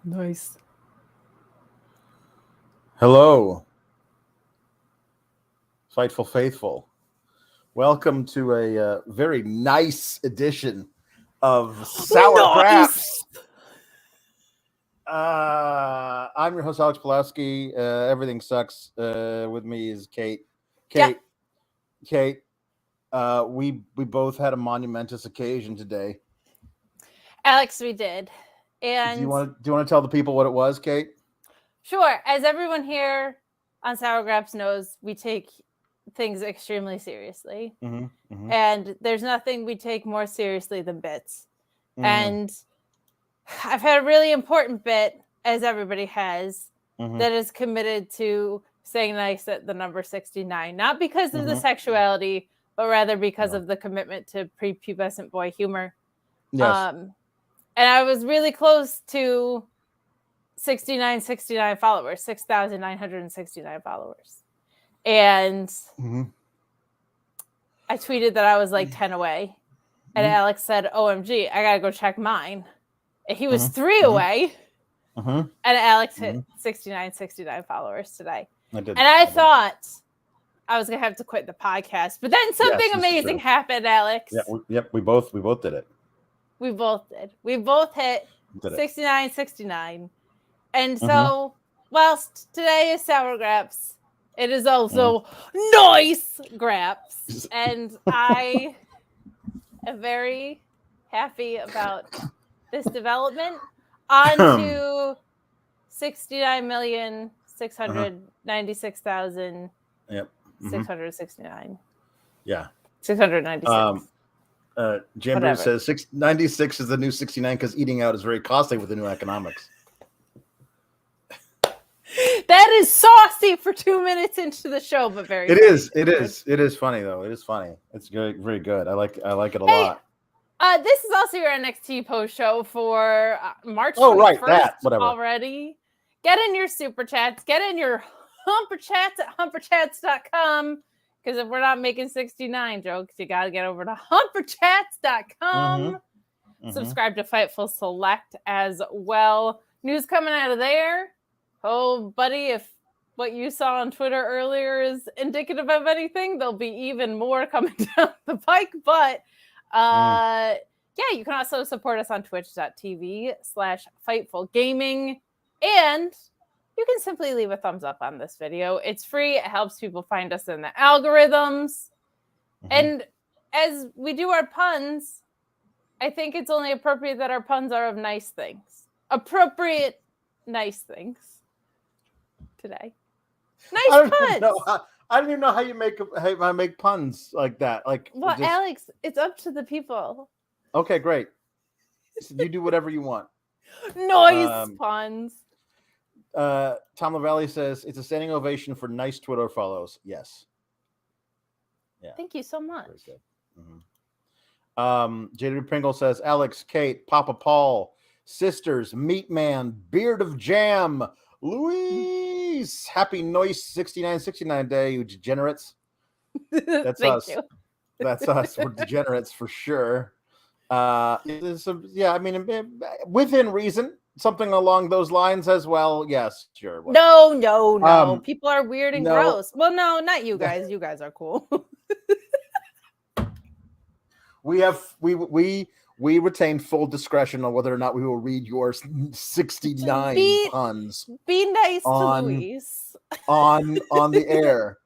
Nice. Hello, Fightful Faithful. Welcome to a very nice edition of Sour Graps. I'm your host, Alex Pulaski. Everything sucks. With me is Kate. Kate. We both had a monumentous occasion today. Alex, we did. And do you want to tell the people what it was, Kate? Sure. As everyone here on Sour Graps knows, we take things extremely seriously. And there's nothing we take more seriously than bits. And I've had a really important bit, as everybody has, that is committed to saying nice at the number 69. Not because of the sexuality, but rather because of the commitment to prepubescent boy humor. Yes. And I was really close to 6,969 followers, 6,969 followers. And I tweeted that I was like 10 away. And Alex said, OMG, I got to go check mine. And he was 3 away. And Alex hit 6,969 followers today. I thought I was going to have to quit the podcast. But then something amazing happened, Alex. Yeah, we both did it. We both did. We both hit 69. And so, whilst today is Sour Graps, it is also nice Graps. And I am very happy about this development. On to 69,696,669. Yeah. 696. Jamber says 696 is the new 69 because eating out is very costly with the new economics. That is saucy for 2 minutes into the show, but very. It is funny though. It is funny. It's very, very good. I like it a lot. This is also your NXT post show for March 21st. Oh, right, that whatever. Already. Get in your super chats. Get in your humper chats at humperchats.com. Because if we're not making 69 jokes, you got to get over to humperchats.com. Subscribe to Fightful Select as well. News coming out of there. Oh, buddy, if what you saw on Twitter earlier is indicative of anything, there'll be even more coming down the pike. But yeah, you can also support us on twitch.tv/FightfulGaming. And you can simply leave a thumbs up on this video. It's free. It helps people find us in the algorithms. And as we do our puns, I think it's only appropriate that our puns are of nice things. Appropriate, nice things today. Nice puns. I don't even know how you make puns like that. Well, Alex, it's up to the people. Okay, great. You do whatever you want. Nice puns. Tom LaValle says it's a standing ovation for nice Twitter follows. Yes. Yeah. Thank you so much. Very good. JW Pringle says Alex, Kate, Papa Paul, Sisters, Meat Man, Beard of Jam, Louise. Happy nice 6969 day, you degenerates. That's us. You. That's us. We're degenerates for sure. I mean, within reason. Something along those lines as well. Yes, sure. No. People are weird and gross. Well, no, not you guys. You guys are cool. We retain full discretion on whether or not we will read your 69 puns. Be nice to Luis on the air.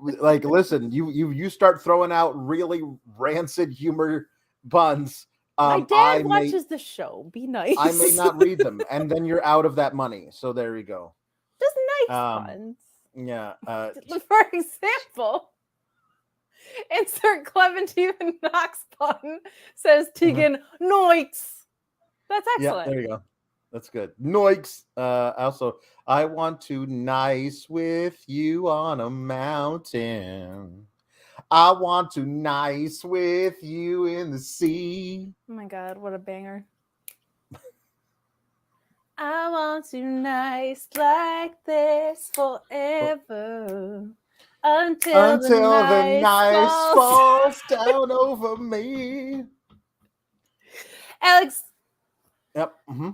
Listen, you start throwing out really rancid humor puns. My dad watches the show. Be nice. I may not read them, and then you're out of that money. So there you go. Just nice puns. Yeah. For example, insert Clementine Knox pun, says Tegan Noix. That's excellent. Yeah, there you go. That's good. Noix. Also, I want to nice with you on a mountain. I want to nice with you in the sea. Oh my God, what a banger. I want to nice like this forever. Until the nice falls down over me. Alex. Yep. Mm-hmm.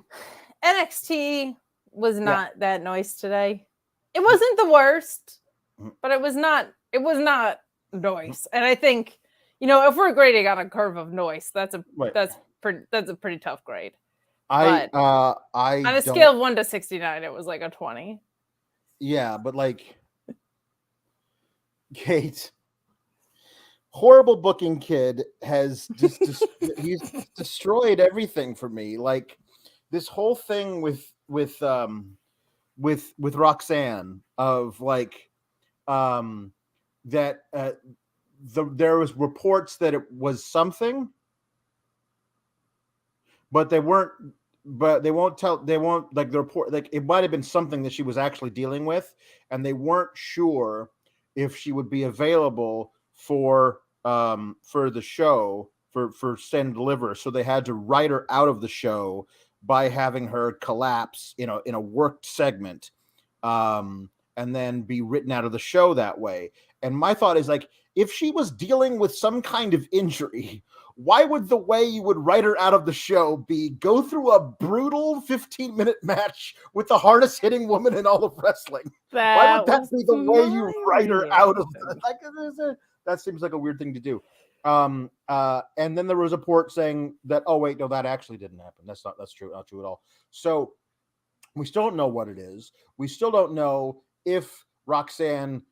NXT was not that nice today. It wasn't the worst, but it was not noise. And I think, if we're grading on a curve of noise, that's a pretty tough grade. On a scale of 1 to 69, it was like a 20. Yeah, but like Kate, horrible booking kid has just he's destroyed everything for me. Like this whole thing with Roxanne of like that there was reports that it was something, but they won't like the report, like it might have been something that she was actually dealing with, and they weren't sure if she would be available for the show for Stand and Deliver, so they had to write her out of the show by having her collapse in a worked segment, and then be written out of the show that way. And my thought is like, if she was dealing with some kind of injury, why would the way you would write her out of the show be go through a brutal 15-minute match with the hardest hitting woman in all of wrestling? Why would that be the way you write her out of that seems like a weird thing to do. And then there was a report saying that, oh wait, no, that actually didn't happen. That's not true at all. So we still don't know what it is. We still don't know if Roxanne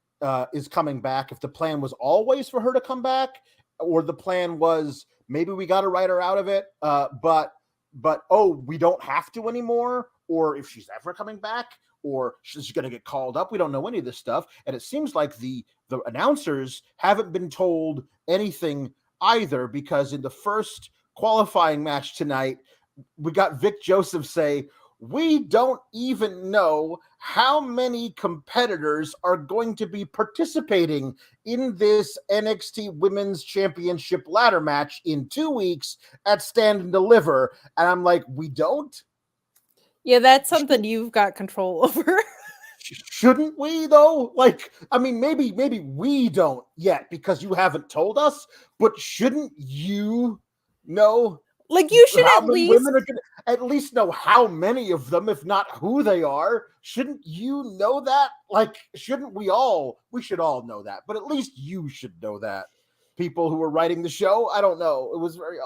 is coming back, if the plan was always for her to come back, or the plan was maybe we got to write her out of it, but we don't have to anymore, or if she's ever coming back, or she's going to get called up. We don't know any of this stuff, and it seems like the announcers haven't been told anything either, because in the first qualifying match tonight, we got Vic Joseph say, we don't even know how many competitors are going to be participating in this NXT Women's Championship ladder match in 2 weeks at Stand and Deliver. And I'm like, we don't? Yeah, that's something you've got control over. Shouldn't we, though? Like, I mean, maybe we don't yet because you haven't told us, but shouldn't you know? Like, you should at least know how many of them, if not who they are. Shouldn't you know that? Like, shouldn't we all? We should all know that, but at least you should know that. People who are writing the show, I don't know. It was very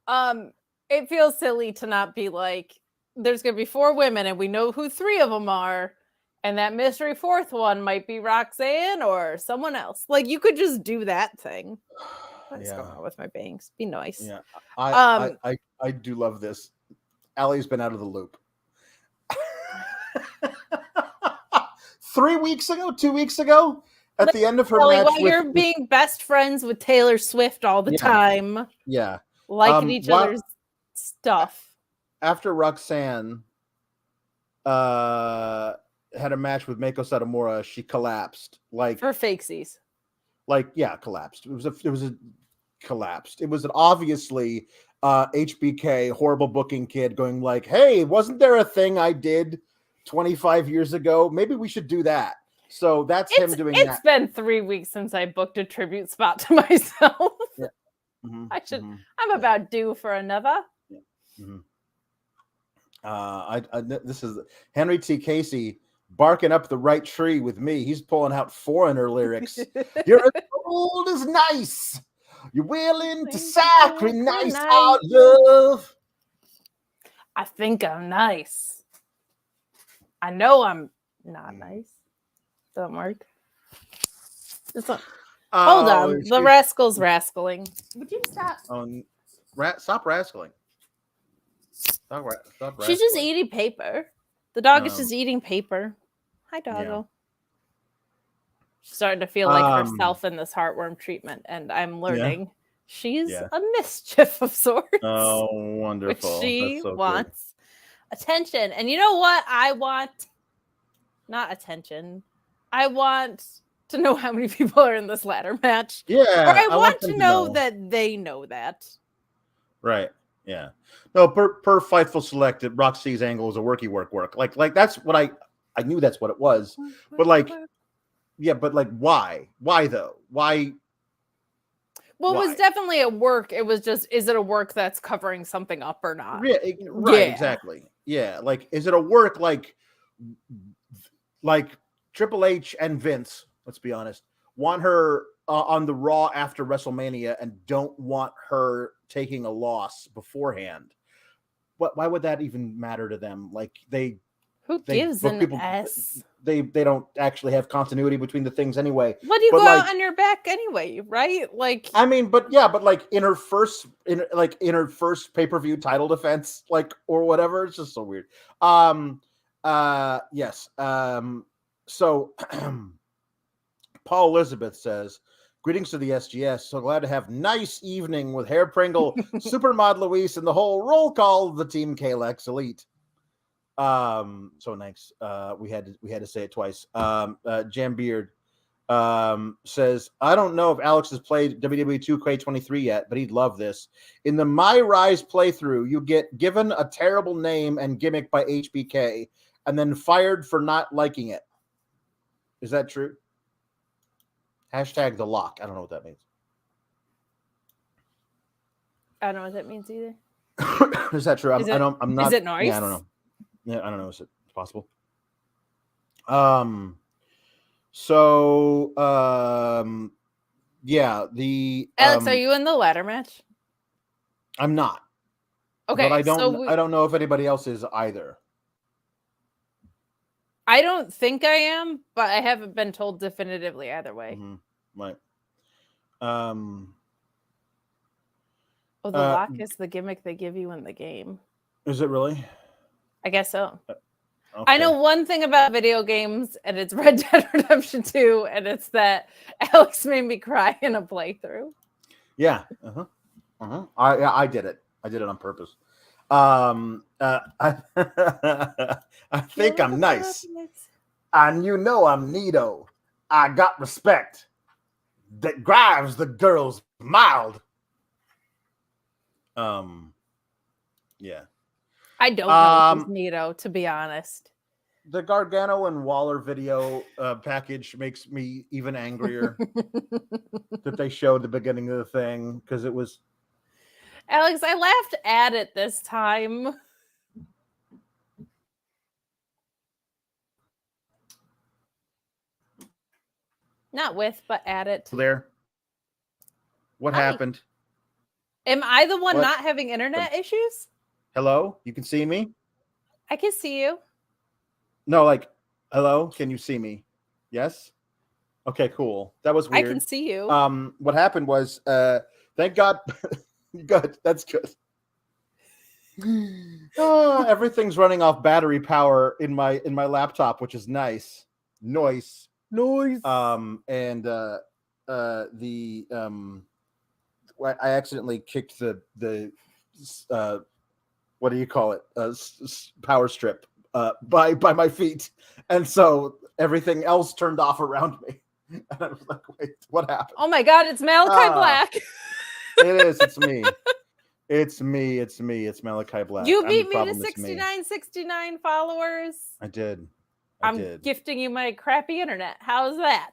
odd. It feels silly to not be like, there's going to be 4 women and we know who 3 of them are, and that mystery 4th one might be Roxanne or someone else. Like, you could just do that thing. What is going on with my bangs? Be nice. Yeah, I do love this. Allie's been out of the loop. 3 weeks ago, 2 weeks ago, at the end of her match, while you're being best friends with Taylor Swift all the time, liking each other's stuff. After Roxanne had a match with Meiko Satomura, she collapsed. Like for fakesies. Collapsed. It was collapsed. It was an obviously HBK horrible booking kid going like, hey, wasn't there a thing I did 25 years ago? Maybe we should do that. So that's him doing that. It's been 3 weeks since I booked a tribute spot to myself. Yeah. Mm-hmm, I'm about due for another. Yeah. Mm-hmm. This is Henry T. Casey barking up the right tree with me. He's pulling out foreigner lyrics. You're as old as nice. You're willing to sacrifice our love. I think I'm nice. I know I'm not nice. Don't work. Hold on. The rascal's rascaling. Would you stop? Stop rascaling. Stop rascaling. She's just eating paper. The dog is just eating paper. Hi, doggo. Yeah. She's starting to feel like herself in this heartworm treatment, and I'm learning she's a mischief of sorts. Oh, wonderful. Which she wants attention. And you know what? I want not attention. I want to know how many people are in this ladder match. Yeah. Or I want to know that they know that. Right. Yeah. No, per Fightful Selected, Roxy's angle is a work. Like that's what I knew that's what it was. But like, yeah, but like why? Why though? Why? Well, Why? it was definitely a work. It was just, is it a work that's covering something up or not? Right, Yeah. exactly. Yeah, like, is it a work like Triple H and Vince, let's be honest, want her on the Raw after WrestleMania and don't want her taking a loss beforehand? Why would that even matter to them? Like, who gives an S? They don't actually have continuity between the things anyway. What do you go out on your back anyway, right? Like, I mean, but like in her first pay-per-view title defense, like, or whatever, it's just so weird. Yes. So Paul Elizabeth says, greetings to the SGS. So glad to have nice evening with Hair Pringle, Supermod Luis, and the whole roll call of the Team Kalex Elite. So nice. We had to say it twice. Jam Beard says, I don't know if Alex has played WWE 2K23 yet, but he'd love this. In the My Rise playthrough, you get given a terrible name and gimmick by HBK and then fired for not liking it. Is that true? Hashtag the lock. I don't know what that means. I don't know what that means either. Is that true? I'm not. Is it nice? Yeah, I don't know. Yeah, I don't know. Is it possible? Yeah, the Alex, are you in the ladder match? I'm not. Okay, but I don't know if anybody else is either. I don't think I am, but I haven't been told definitively either way. Mm-hmm. Right. Oh, the lock is the gimmick they give you in the game. Is it really? I guess so. Okay. I know one thing about video games, and it's Red Dead Redemption 2, and it's that Alex made me cry in a playthrough. Yeah. I did it. I did it on purpose. I think I'm nice. And you know I'm neato. I got respect that drives the girls mild. Yeah. I don't know if he's neato, to be honest. The Gargano and Waller video package makes me even angrier that they showed the beginning of the thing, because it was... Alex, I laughed at it this time. Not with, but at it. There. What happened? Am I the one not having internet issues? Hello? You can see me? I can see you. No, like, hello? Can you see me? Yes? Okay, cool. That was weird. I can see you. What happened was, thank God. Good. That's good. Everything's running off battery power in my laptop, which is nice. Noise. I accidentally kicked the what do you call it? Power strip by my feet, and so everything else turned off around me. And I was like, wait, what happened? Oh my God, it's Malachi Black. It is. It's me. It's Malachi Black. You beat me to 69 followers. I did. I'm gifting you my crappy internet. How's that?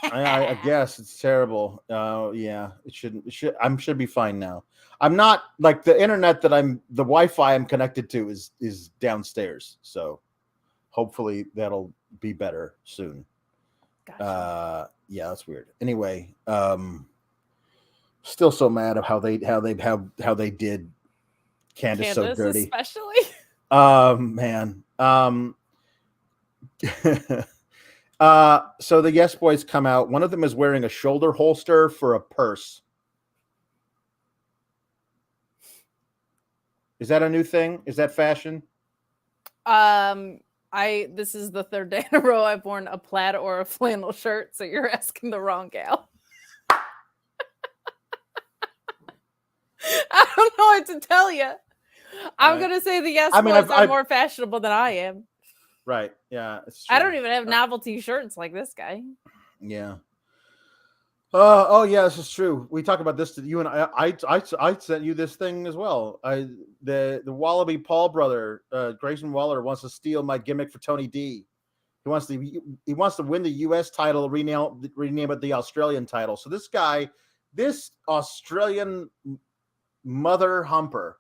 I guess it's terrible. Yeah, it should be fine now. I'm not, like, the internet the Wi-Fi I'm connected to is downstairs. So hopefully that'll be better soon. Gotcha. Yeah, that's weird. Anyway, still so mad of how they did Candace so dirty, especially. Man. So the Yes Boys come out. One of them is wearing a shoulder holster for a purse. Is that a new thing? Is that fashion? This is the third day in a row I've worn a plaid or a flannel shirt, so you're asking the wrong gal. I don't know what to tell you. I'm gonna say the Yes Boys are more fashionable than I am. Right. Yeah. It's true. I don't even have novelty shirts like this guy. Yeah. Oh yeah, this is true. We talk about this to you, and I sent you this thing as well. The Wallaby Paul brother, Grayson Waller, wants to steal my gimmick for Tony D. He wants to win the U.S. title, rename it the Australian title. So this guy this Australian mother humper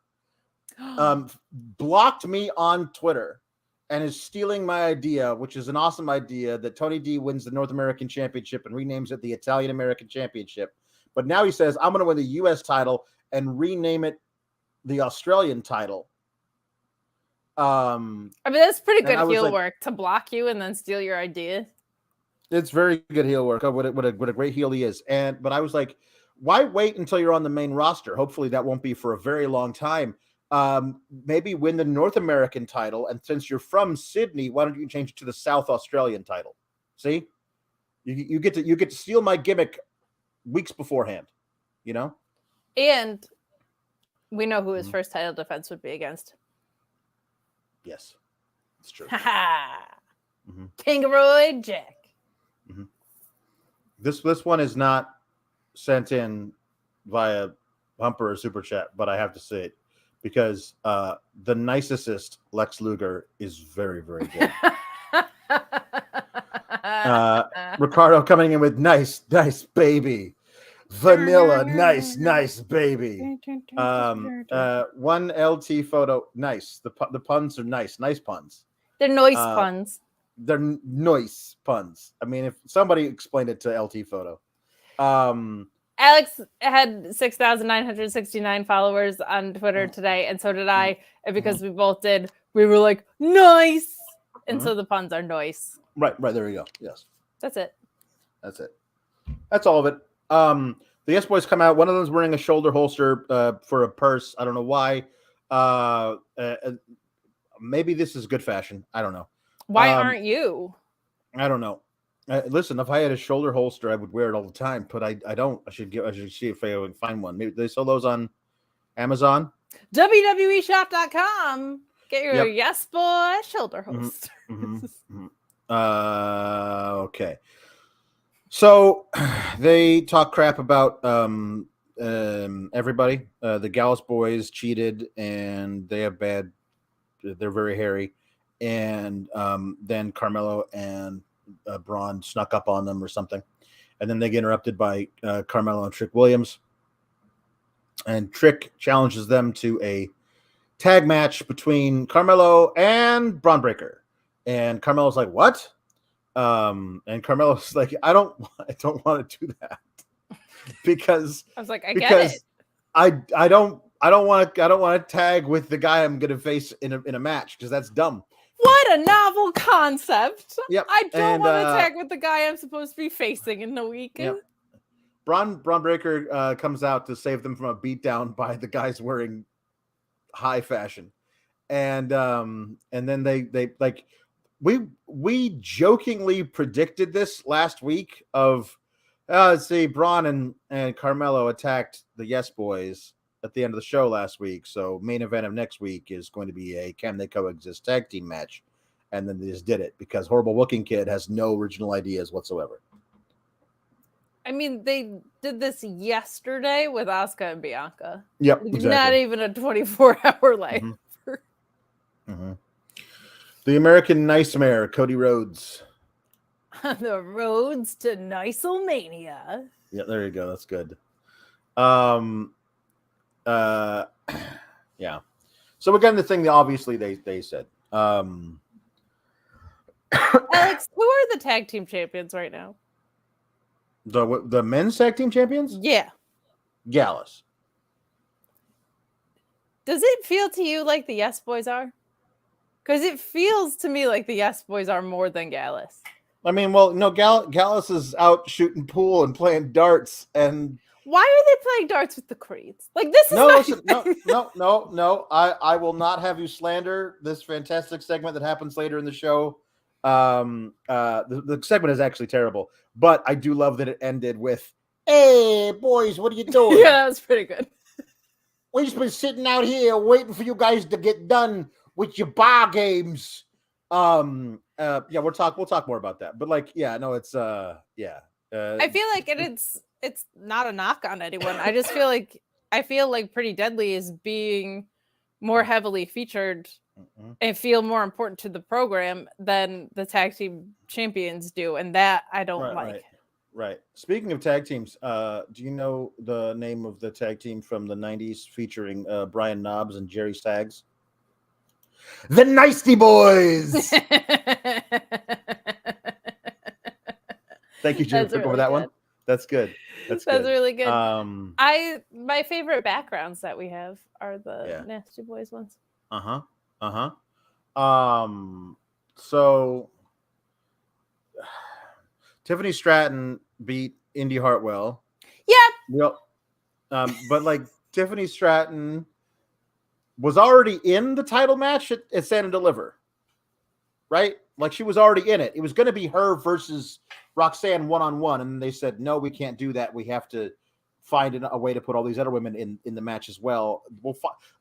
blocked me on Twitter and is stealing my idea, which is an awesome idea, that Tony D wins the North American Championship and renames it the Italian American Championship. But now he says, I'm going to win the U.S. title and rename it the Australian title. I mean, that's pretty good heel work to block you and then steal your idea. It's very good heel work. What a great heel he is. But I was like, why wait until you're on the main roster? Hopefully that won't be for a very long time. Maybe win the North American title, and since you're from Sydney, why don't you change it to the South Australian title? See, you get to steal my gimmick weeks beforehand, you know. And we know who his first title defense would be against. Yes, it's true. Kangaroo Jack. This one is not sent in via Humper or Super Chat, but I have to say it because the nicest Lex Luger is very, very good. Ricardo coming in with nice baby. Vanilla, nice baby. One LT photo, nice. The puns are nice puns. They're noise puns. They're noise puns. I mean, if somebody explained it to LT photo. Alex had 6,969 followers on Twitter today, and so did I. And because we both did, we were like, nice. And so the puns are noise. Right. There you go. Yes. That's it. That's all of it. The Yes Boys come out. One of them's wearing a shoulder holster for a purse. I don't know why. Maybe this is good fashion. I don't know. Why aren't you? I don't know. Listen, if I had a shoulder holster, I would wear it all the time, but I don't. I should see if I can find one. Maybe they sell those on Amazon. WWEshop.com. Get your Yes Boy shoulder holster. Okay. So they talk crap about everybody. The Gallus boys cheated, and they have bad. They're very hairy, and then Carmelo and Braun snuck up on them or something, and then they get interrupted by Carmelo and Trick Williams, and Trick challenges them to a tag match between Carmelo and Braun Breaker, and Carmelo's like, "What?" And Carmelo's like, I don't want to do that because I was like, I get it. I don't want to tag with the guy I'm going to face in a match because that's dumb. What a novel concept. Yep. I don't want to tag with the guy I'm supposed to be facing in the weekend. Yep. Braun Breaker comes out to save them from a beatdown by the guys wearing high fashion. And then they like, we jokingly predicted this last week of let's see, Braun and Carmelo attacked the Yes Boys at the end of the show last week. So main event of next week is going to be a Can They Coexist tag team match. And then they just did it because Horrible Looking Kid has no original ideas whatsoever. I mean, they did this yesterday with Asuka and Bianca. Yep, exactly. Not even a 24-hour life. The American Nightmare, Cody Rhodes. The Rhodes to Nicelemania. Yeah, there you go. That's good. Yeah. So again, the thing that obviously they said. Alex, who are the tag team champions right now? The men's tag team champions? Yeah. Gallus. Does it feel to you like the Yes Boys are? Because it feels to me like the Yes Boys are more than Gallus. I mean, well, no, Gallus is out shooting pool and playing darts. And why are they playing darts with the Creeds? Like, this is no. I will not have you slander this fantastic segment that happens later in the show. The segment is actually terrible, but I do love that it ended with, "Hey, boys, what are you doing?" Yeah, that was pretty good. We've just been sitting out here waiting for you guys to get done with your bar games. Yeah, we'll talk more about that. But like, yeah, no, it's I feel like it's not a knock on anyone. I just feel like Pretty Deadly is being more heavily featured and feel more important to the program than the tag team champions do, and that I don't like. Right. Speaking of tag teams, do you know the name of the tag team from the 90s featuring Brian Knobbs and Jerry Saggs? The Nicety Boys! Thank you, Jim, for going over that one. That's good. That's really good. My favorite backgrounds that we have are the Nasty Boys ones. So Tiffany Stratton beat Indi Hartwell. Yep. But like Tiffany Stratton was already in the title match at Stand and Deliver, right? Like she was already in it. It was going to be her versus Roxanne one-on-one, and they said, no, we can't do that. We have to find a way to put all these other women in the match as well. Well,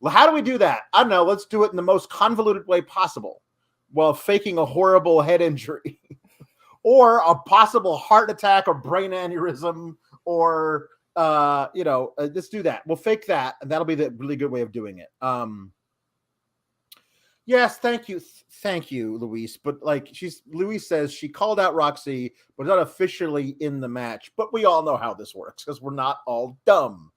how do we do that? I don't know. Let's do it in the most convoluted way possible while faking a horrible head injury or a possible heart attack or brain aneurysm or let's do that. We'll fake that, and that'll be the really good way of doing it. Yes, thank you, Luis. But like Luis says, she called out Roxy, but not officially in the match. But we all know how this works because we're not all dumb.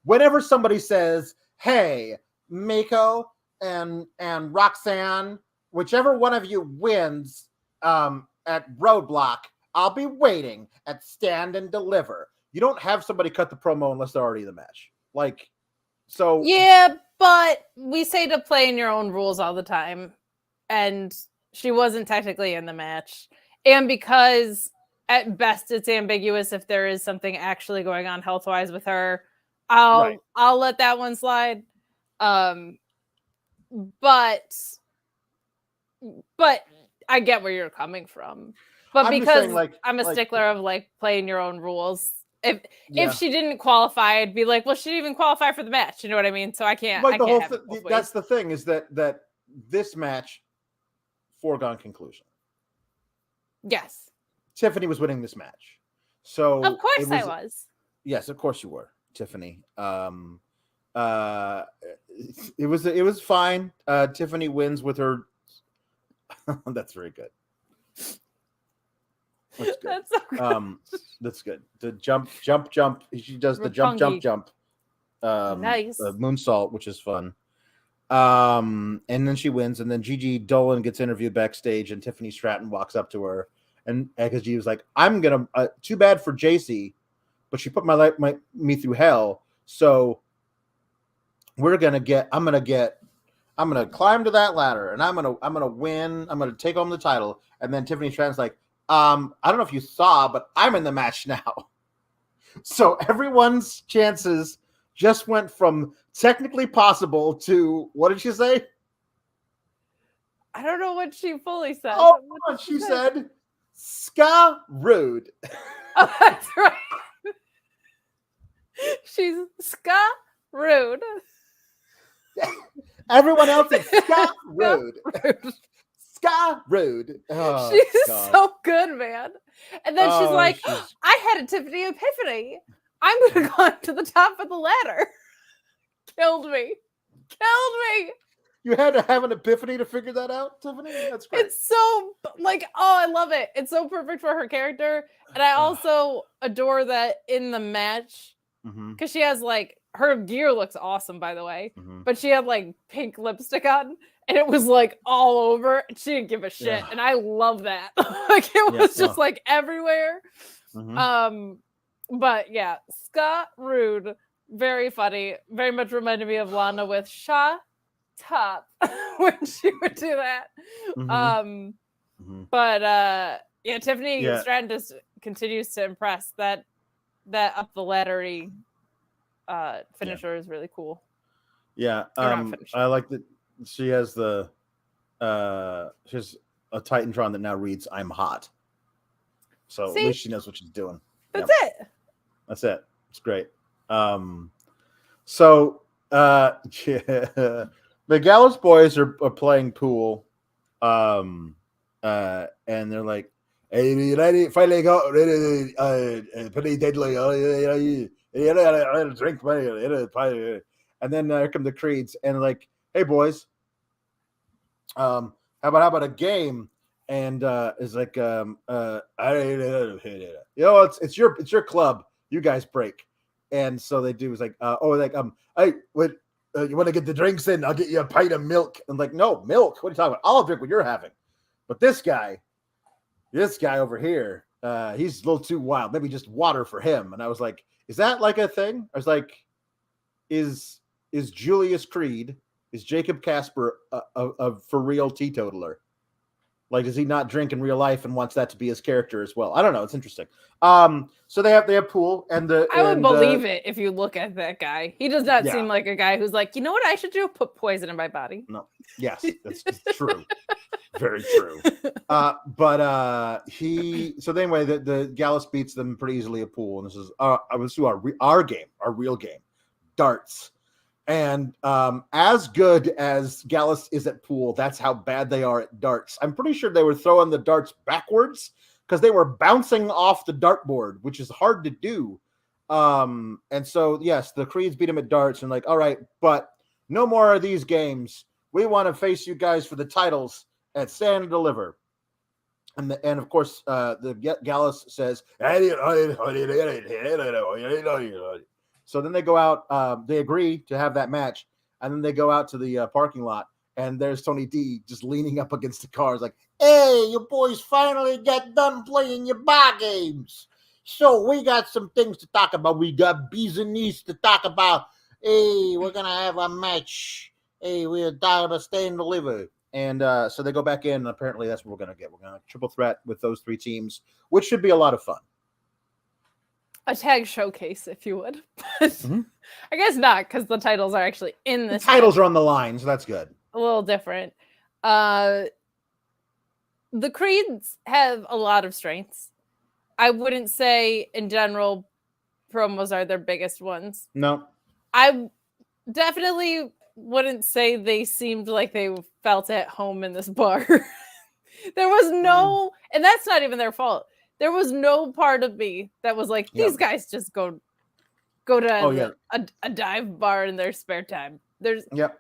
Whenever somebody says, "Hey, Mako and Roxanne, whichever one of you wins at Roadblock, I'll be waiting at Stand and Deliver." You don't have somebody cut the promo unless they're already in the match. Like, so yeah, but we say to play in your own rules all the time, and she wasn't technically in the match, and because at best it's ambiguous if there is something actually going on health wise with her, I'll let that one slide. But I get where you're coming from. But because I'm a stickler of like playing your own rules. If she didn't qualify, I'd be like, well, she didn't even qualify for the match. You know what I mean? So I can't. Like the whole thing. That's the thing is that this match, foregone conclusion. Yes. Tiffany was winning this match. So of course I was. Yes, of course you were, Tiffany. It was fine. Tiffany wins with her. That's very good. That's good. That's so good. That's good. The jump. She does the jump. Nice. Moonsault, which is fun. And then she wins, and then Gigi Dolan gets interviewed backstage, and Tiffany Stratton walks up to her, and because Gigi was like, "I'm gonna too bad for JC, but she put me through hell, so I'm gonna climb to that ladder, and I'm gonna win. I'm gonna take home the title." And then Tiffany Stratton's like, I don't know if you saw, but I'm in the match now. So everyone's chances just went from technically possible to, what did she say? I don't know what she fully said. Oh, she said, "Ska rude." Oh, that's right. She's ska rude. Everyone else is ska rude. Ska rude. Oh, she's so good, man. And then she's like, I had a Tiffany epiphany. I'm going to go to the top of the ladder. Killed me. You had to have an epiphany to figure that out, Tiffany? That's great. It's so, I love it. It's so perfect for her character. And I also adore that in the match. Because she has, her gear looks awesome, by the way. But she had, pink lipstick on. And it was all over. And she didn't give a shit. Yeah. And I love that. It was just everywhere. But yeah, Scott Rude, very funny. Very much reminded me of Lana with Shaw Top when she would do that. But Tiffany Stratton just continues to impress. That up the laddery finisher is really cool. Yeah. I like that. She has she has a Titantron that now reads "I'm hot," so at least she knows what she's doing. That's it. That's it. It's great. So the Gallows boys are playing pool, and they're like, "Hey, finally got pretty deadly. Drink my." And then here come the Creeds, and like, "Hey boys, how about a game?" and is like, it's your club. You guys break, and so they do. Is like, hey, what? You want to get the drinks in? I'll get you a pint of milk. I'm like, no milk. What are you talking about? I'll drink what you're having. But this guy over here, he's a little too wild. Maybe just water for him. And I was like, is that like a thing? I was like, is Julius Creed, is Jacob Casper a for real teetotaler? Like, does he not drink in real life and wants that to be his character as well? I don't know. It's interesting. So they have pool and I would believe it if you look at that guy. He does not seem like a guy who's like, you know what I should do? Put poison in my body. No. Yes, that's true. Very true. But anyway, the Gallus beats them pretty easily at pool, and this is our game, our real game, darts. And as good as Gallus is at pool, that's how bad they are at darts. I'm pretty sure they were throwing the darts backwards because they were bouncing off the dartboard, which is hard to do. And so, yes, the Creeds beat them at darts and like, all right, but no more of these games. We want to face you guys for the titles at Stand and Deliver. And of course, the Gallus says, so then they go out, they agree to have that match, and then they go out to the parking lot, and there's Tony D just leaning up against the cars like, hey, you boys finally got done playing your bar games. So we got some things to talk about. We got bees and knees to talk about. Hey, we're going to have a match. Hey, we're talking about Stay and Deliver. And so they go back in, and apparently that's what we're going to get. We're going to triple threat with those three teams, which should be a lot of fun. A tag showcase, if you would. I guess not, because the titles are actually in this. The titles are on the line, so that's good. A little different. The Creeds have a lot of strengths. I wouldn't say, in general, promos are their biggest ones. No. I definitely wouldn't say they seemed like they felt at home in this bar. There was no, and that's not even their fault. There was no part of me that was like, these guys just go to a dive bar in their spare time.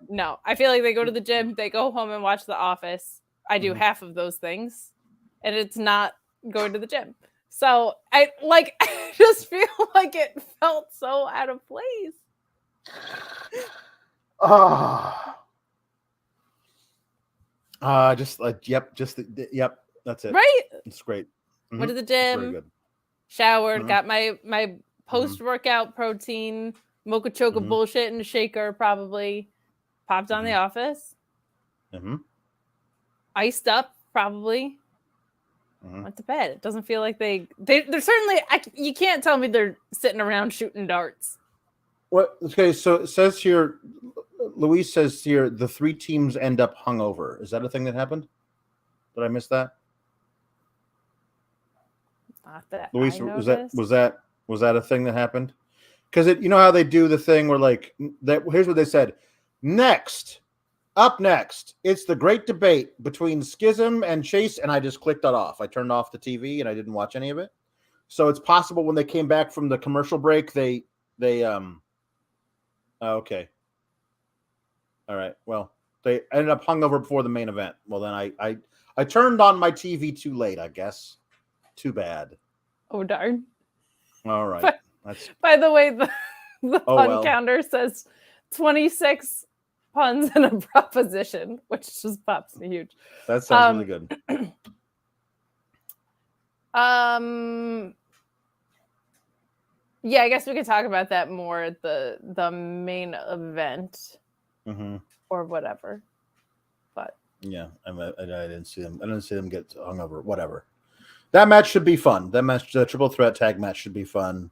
No. I feel like they go to the gym, they go home and watch The Office. I do half of those things, and it's not going to the gym. So I just feel like it felt so out of place. That's it. Right? It's great. Went to the gym, showered, got my post-workout protein, mocha choca bullshit in a shaker, probably. Popped on The Office. Iced up, probably. Went to bed. It doesn't feel like they're certainly, you can't tell me they're sitting around shooting darts. What? Okay, so it says here, Luis says here, the three teams end up hungover. Is that a thing that happened? Did I miss that? Not that Luis, I was noticed. that a thing that happened? Because you know how they do the thing where like that. Here's what they said. Up next, it's the great debate between Schism and Chase, and I just clicked that off. I turned off the TV and I didn't watch any of it. So it's possible when they came back from the commercial break, they okay. All right. Well, they ended up hungover before the main event. Well, then I turned on my TV too late, I guess. Too bad. Oh, darn. All right. By the way, the pun counter says 26 puns in a proposition, which just pops me huge. That sounds really good. Yeah, I guess we could talk about that more at the main event or whatever. But yeah, I didn't see them. I didn't see them get hungover. Whatever. That match should be fun. That match, the triple threat tag match, should be fun.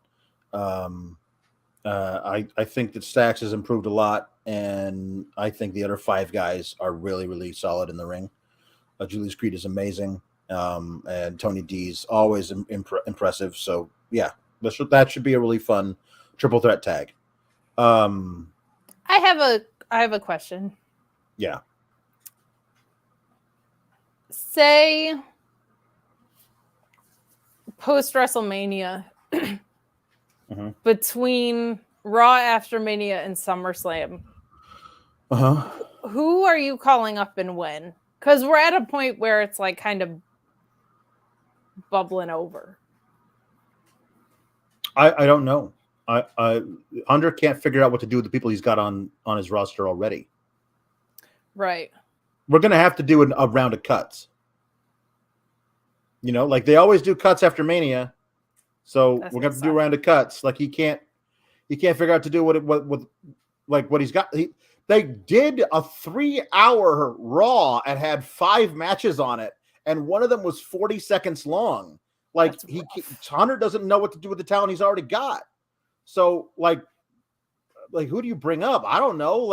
I think that Stacks has improved a lot, and I think the other five guys are really, really solid in the ring. Julius Creed is amazing, and Tony D's always impressive. So yeah, that should be a really fun triple threat tag. I have a question. Yeah. Say post WrestleMania between Raw after Mania and SummerSlam. Who are you calling up and when? Because we're at a point where it's like kind of bubbling over. I don't know. Hunter can't figure out what to do with the people he's got on his roster already. Right. We're going to have to do a round of cuts. You know, like they always do cuts after Mania. So we're going to do a round of cuts. Like he can't figure out to do what he's got. They did a 3-hour Raw and had 5 matches on it, and one of them was 40 seconds long. Like Hunter doesn't know what to do with the talent he's already got. So like who do you bring up? I don't know.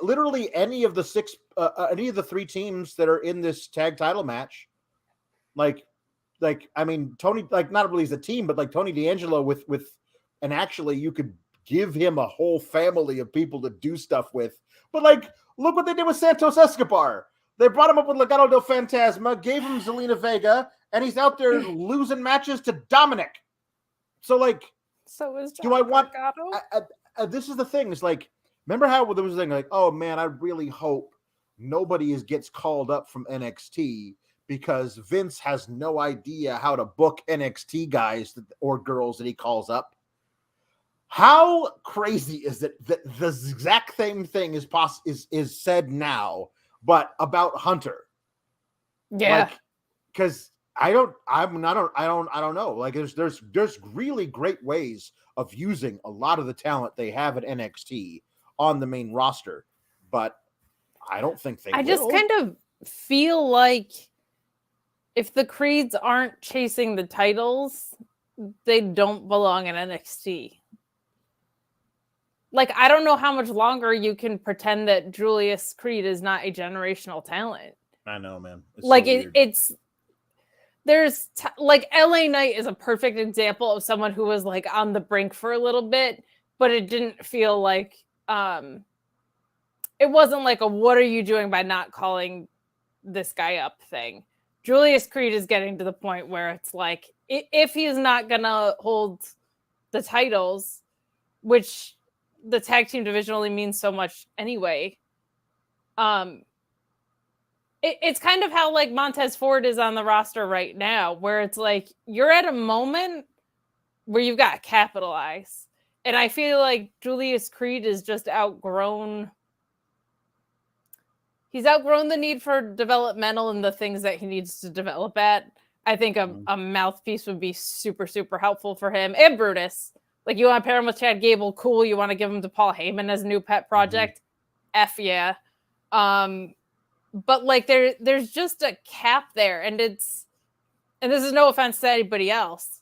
Literally any of the 3 teams that are in this tag title match. I mean, Tony, like not really as a team, but like Tony D'Angelo with, and actually you could give him a whole family of people to do stuff with. But like, look what they did with Santos Escobar. They brought him up with Legado del Fantasma, gave him Zelina Vega, and he's out there losing matches to Dominic. So like, do I want? This is the thing. It's like, remember how there was a thing like, oh man, I really hope nobody gets called up from NXT because Vince has no idea how to book NXT guys or girls that he calls up. How crazy is it that the exact same thing is said now, but about Hunter? Yeah, because I don't know. Like there's really great ways of using a lot of the talent they have at NXT on the main roster, but I don't think they will. Just kind of feel like if the Creeds aren't chasing the titles, they don't belong in NXT. Like, I don't know how much longer you can pretend that Julius Creed is not a generational talent. I know, man. It's like LA Knight is a perfect example of someone who was like on the brink for a little bit, but it didn't feel like it wasn't like a what are you doing by not calling this guy up thing. Julius Creed is getting to the point where it's like, if he's not gonna hold the titles, which the tag team division only means so much anyway, it's kind of how like Montez Ford is on the roster right now, where it's like you're at a moment where you've got to capitalize. And I feel like Julius Creed is just outgrown. He's outgrown the need for developmental and the things that he needs to develop at. I think a mouthpiece would be super, super helpful for him. And Brutus. Like, you want to pair him with Chad Gable? Cool. You want to give him to Paul Heyman as a new pet project? F yeah. But, like, there's just a cap there. And this is no offense to anybody else.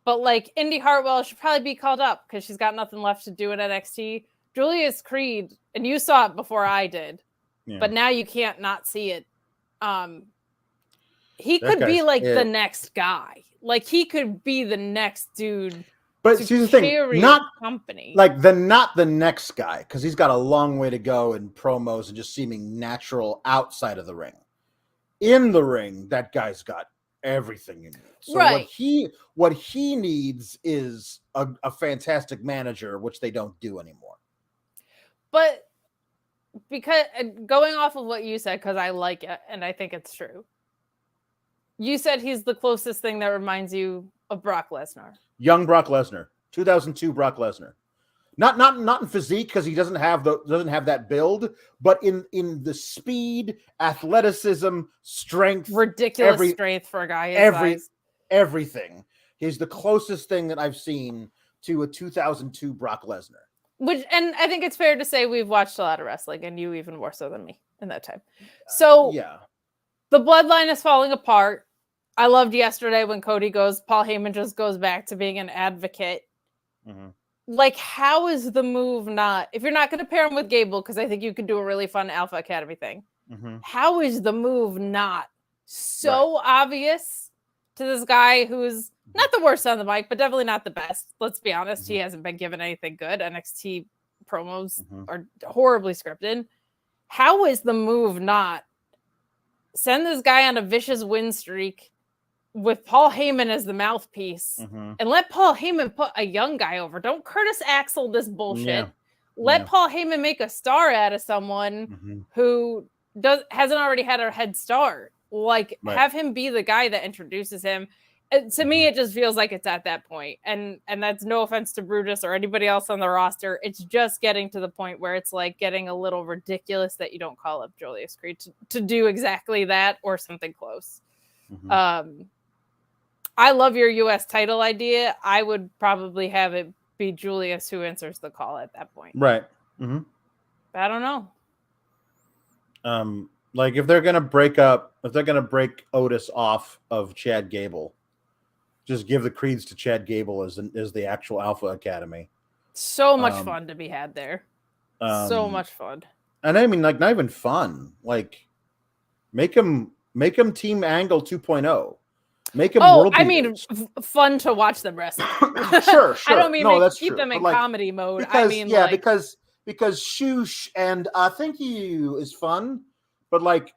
But, like, Indi Hartwell should probably be called up because she's got nothing left to do in NXT. Julius Creed, and you saw it before I did. Yeah. But now you can't not see it. He could be like the next guy. Like he could be the next dude. But see the thing, not company. Like not the next guy, because he's got a long way to go in promos and just seeming natural outside of the ring. In the ring, that guy's got everything you need. So right. what he needs is a fantastic manager, which they don't do anymore. But because going off of what you said, because I like it and I think it's true. You said he's the closest thing that reminds you of Brock Lesnar. Young Brock Lesnar, 2002 Brock Lesnar. Not in physique because he doesn't have that build, but in the speed, athleticism, strength, ridiculous strength for a guy his size. Everything. He's the closest thing that I've seen to a 2002 Brock Lesnar. And I think it's fair to say we've watched a lot of wrestling, and you even more so than me in that time. So yeah, the bloodline is falling apart. I loved yesterday when Cody goes, Paul Heyman just goes back to being an advocate. Mm-hmm. Like, how is the move not, if you're not going to pair him with Gable, because I think you could do a really fun Alpha Academy thing, how is the move not so obvious to this guy who's not the worst on the mic, but definitely not the best. Let's be honest. He hasn't been given anything good. NXT promos are horribly scripted. How is the move not send this guy on a vicious win streak with Paul Heyman as the mouthpiece and let Paul Heyman put a young guy over? Don't Curtis Axel this bullshit. Yeah. Let Paul Heyman make a star out of someone who hasn't already had a head start. Like, have him be the guy that introduces him. To me, it just feels like it's at that point. And that's no offense to Brutus or anybody else on the roster. It's just getting to the point where it's like getting a little ridiculous that you don't call up Julius Creed to do exactly that or something close. I love your U.S. title idea. I would probably have it be Julius who answers the call at that point. Right. I don't know. Like if they're going to break Otis off of Chad Gable, just give the Creeds to Chad Gable as the actual Alpha Academy. So much fun to be had there. So much fun. And I mean, like, not even fun. Like, make them Team Angle 2.0. Make them world beaters. Fun to watch them wrestle. Sure. I don't mean keep them in comedy mode. Because, because Shoosh and Thank You is fun, but like,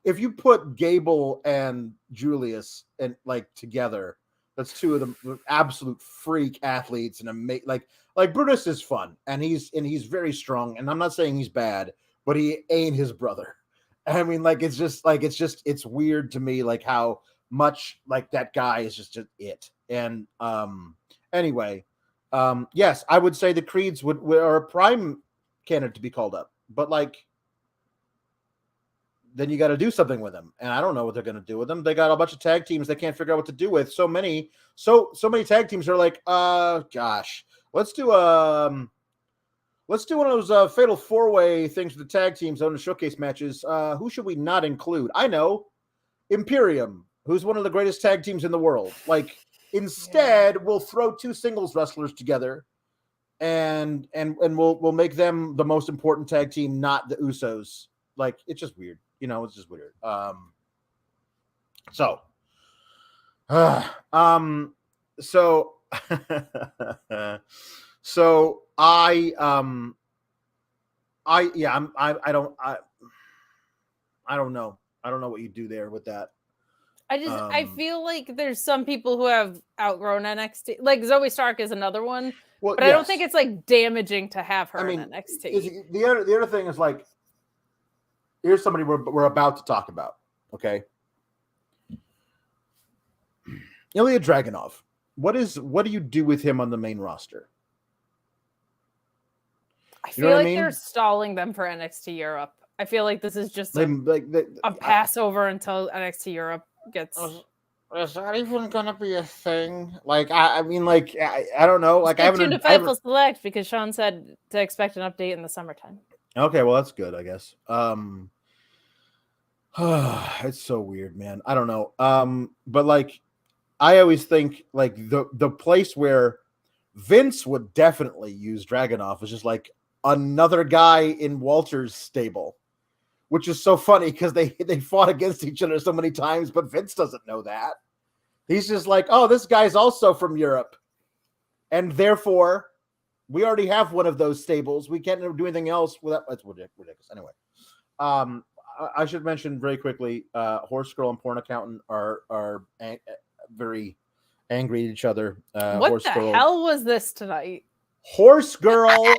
if you put Gable and Julius and like together, that's two of the absolute freak athletes, and like Brutus is fun, and he's very strong, and I'm not saying he's bad, but he ain't his brother. I mean, like, it's weird to me, like how much like that guy is just it. And anyway, yes, I would say the Creeds are a prime candidate to be called up, but like, then you got to do something with them, and I don't know what they're going to do with them. They got a bunch of tag teams they can't figure out what to do with. So many tag teams are like, gosh, let's do one of those fatal 4-way things for the tag teams on the showcase matches. Who should we not include? I know, Imperium, who's one of the greatest tag teams in the world. Like, instead, we'll throw 2 singles wrestlers together, and we'll make them the most important tag team, not the Usos. Like, it's just weird. It's just weird. So I don't know. I don't know what you do there with that. I feel like there's some people who have outgrown NXT. Like Zoe Stark is another one, but I don't think it's like damaging to have her in NXT. The other thing is, like, here's somebody we're about to talk about. Okay, Ilja Dragunov. What do you do with him on the main roster? I feel like they're stalling them for NXT Europe. I feel like this is just a Passover until NXT Europe gets. Is that even gonna be a thing? Like, I mean, like, I don't know. Like, I haven't. To Fightful Select, because Sean said to expect an update in the summertime. Okay, well, that's good, I guess. It's so weird, man. I don't know. But like, I always think like the place where Vince would definitely use Dragunov is just like another guy in Walter's stable, which is so funny because they fought against each other so many times, but Vince doesn't know that. He's just like, oh, this guy's also from Europe, and therefore we already have one of those stables. We can't do anything else without. That's ridiculous. Anyway, I should mention very quickly, Horse Girl and Porn Accountant are very angry at each other. What Horse the Girl, hell was this tonight? Horse Girl.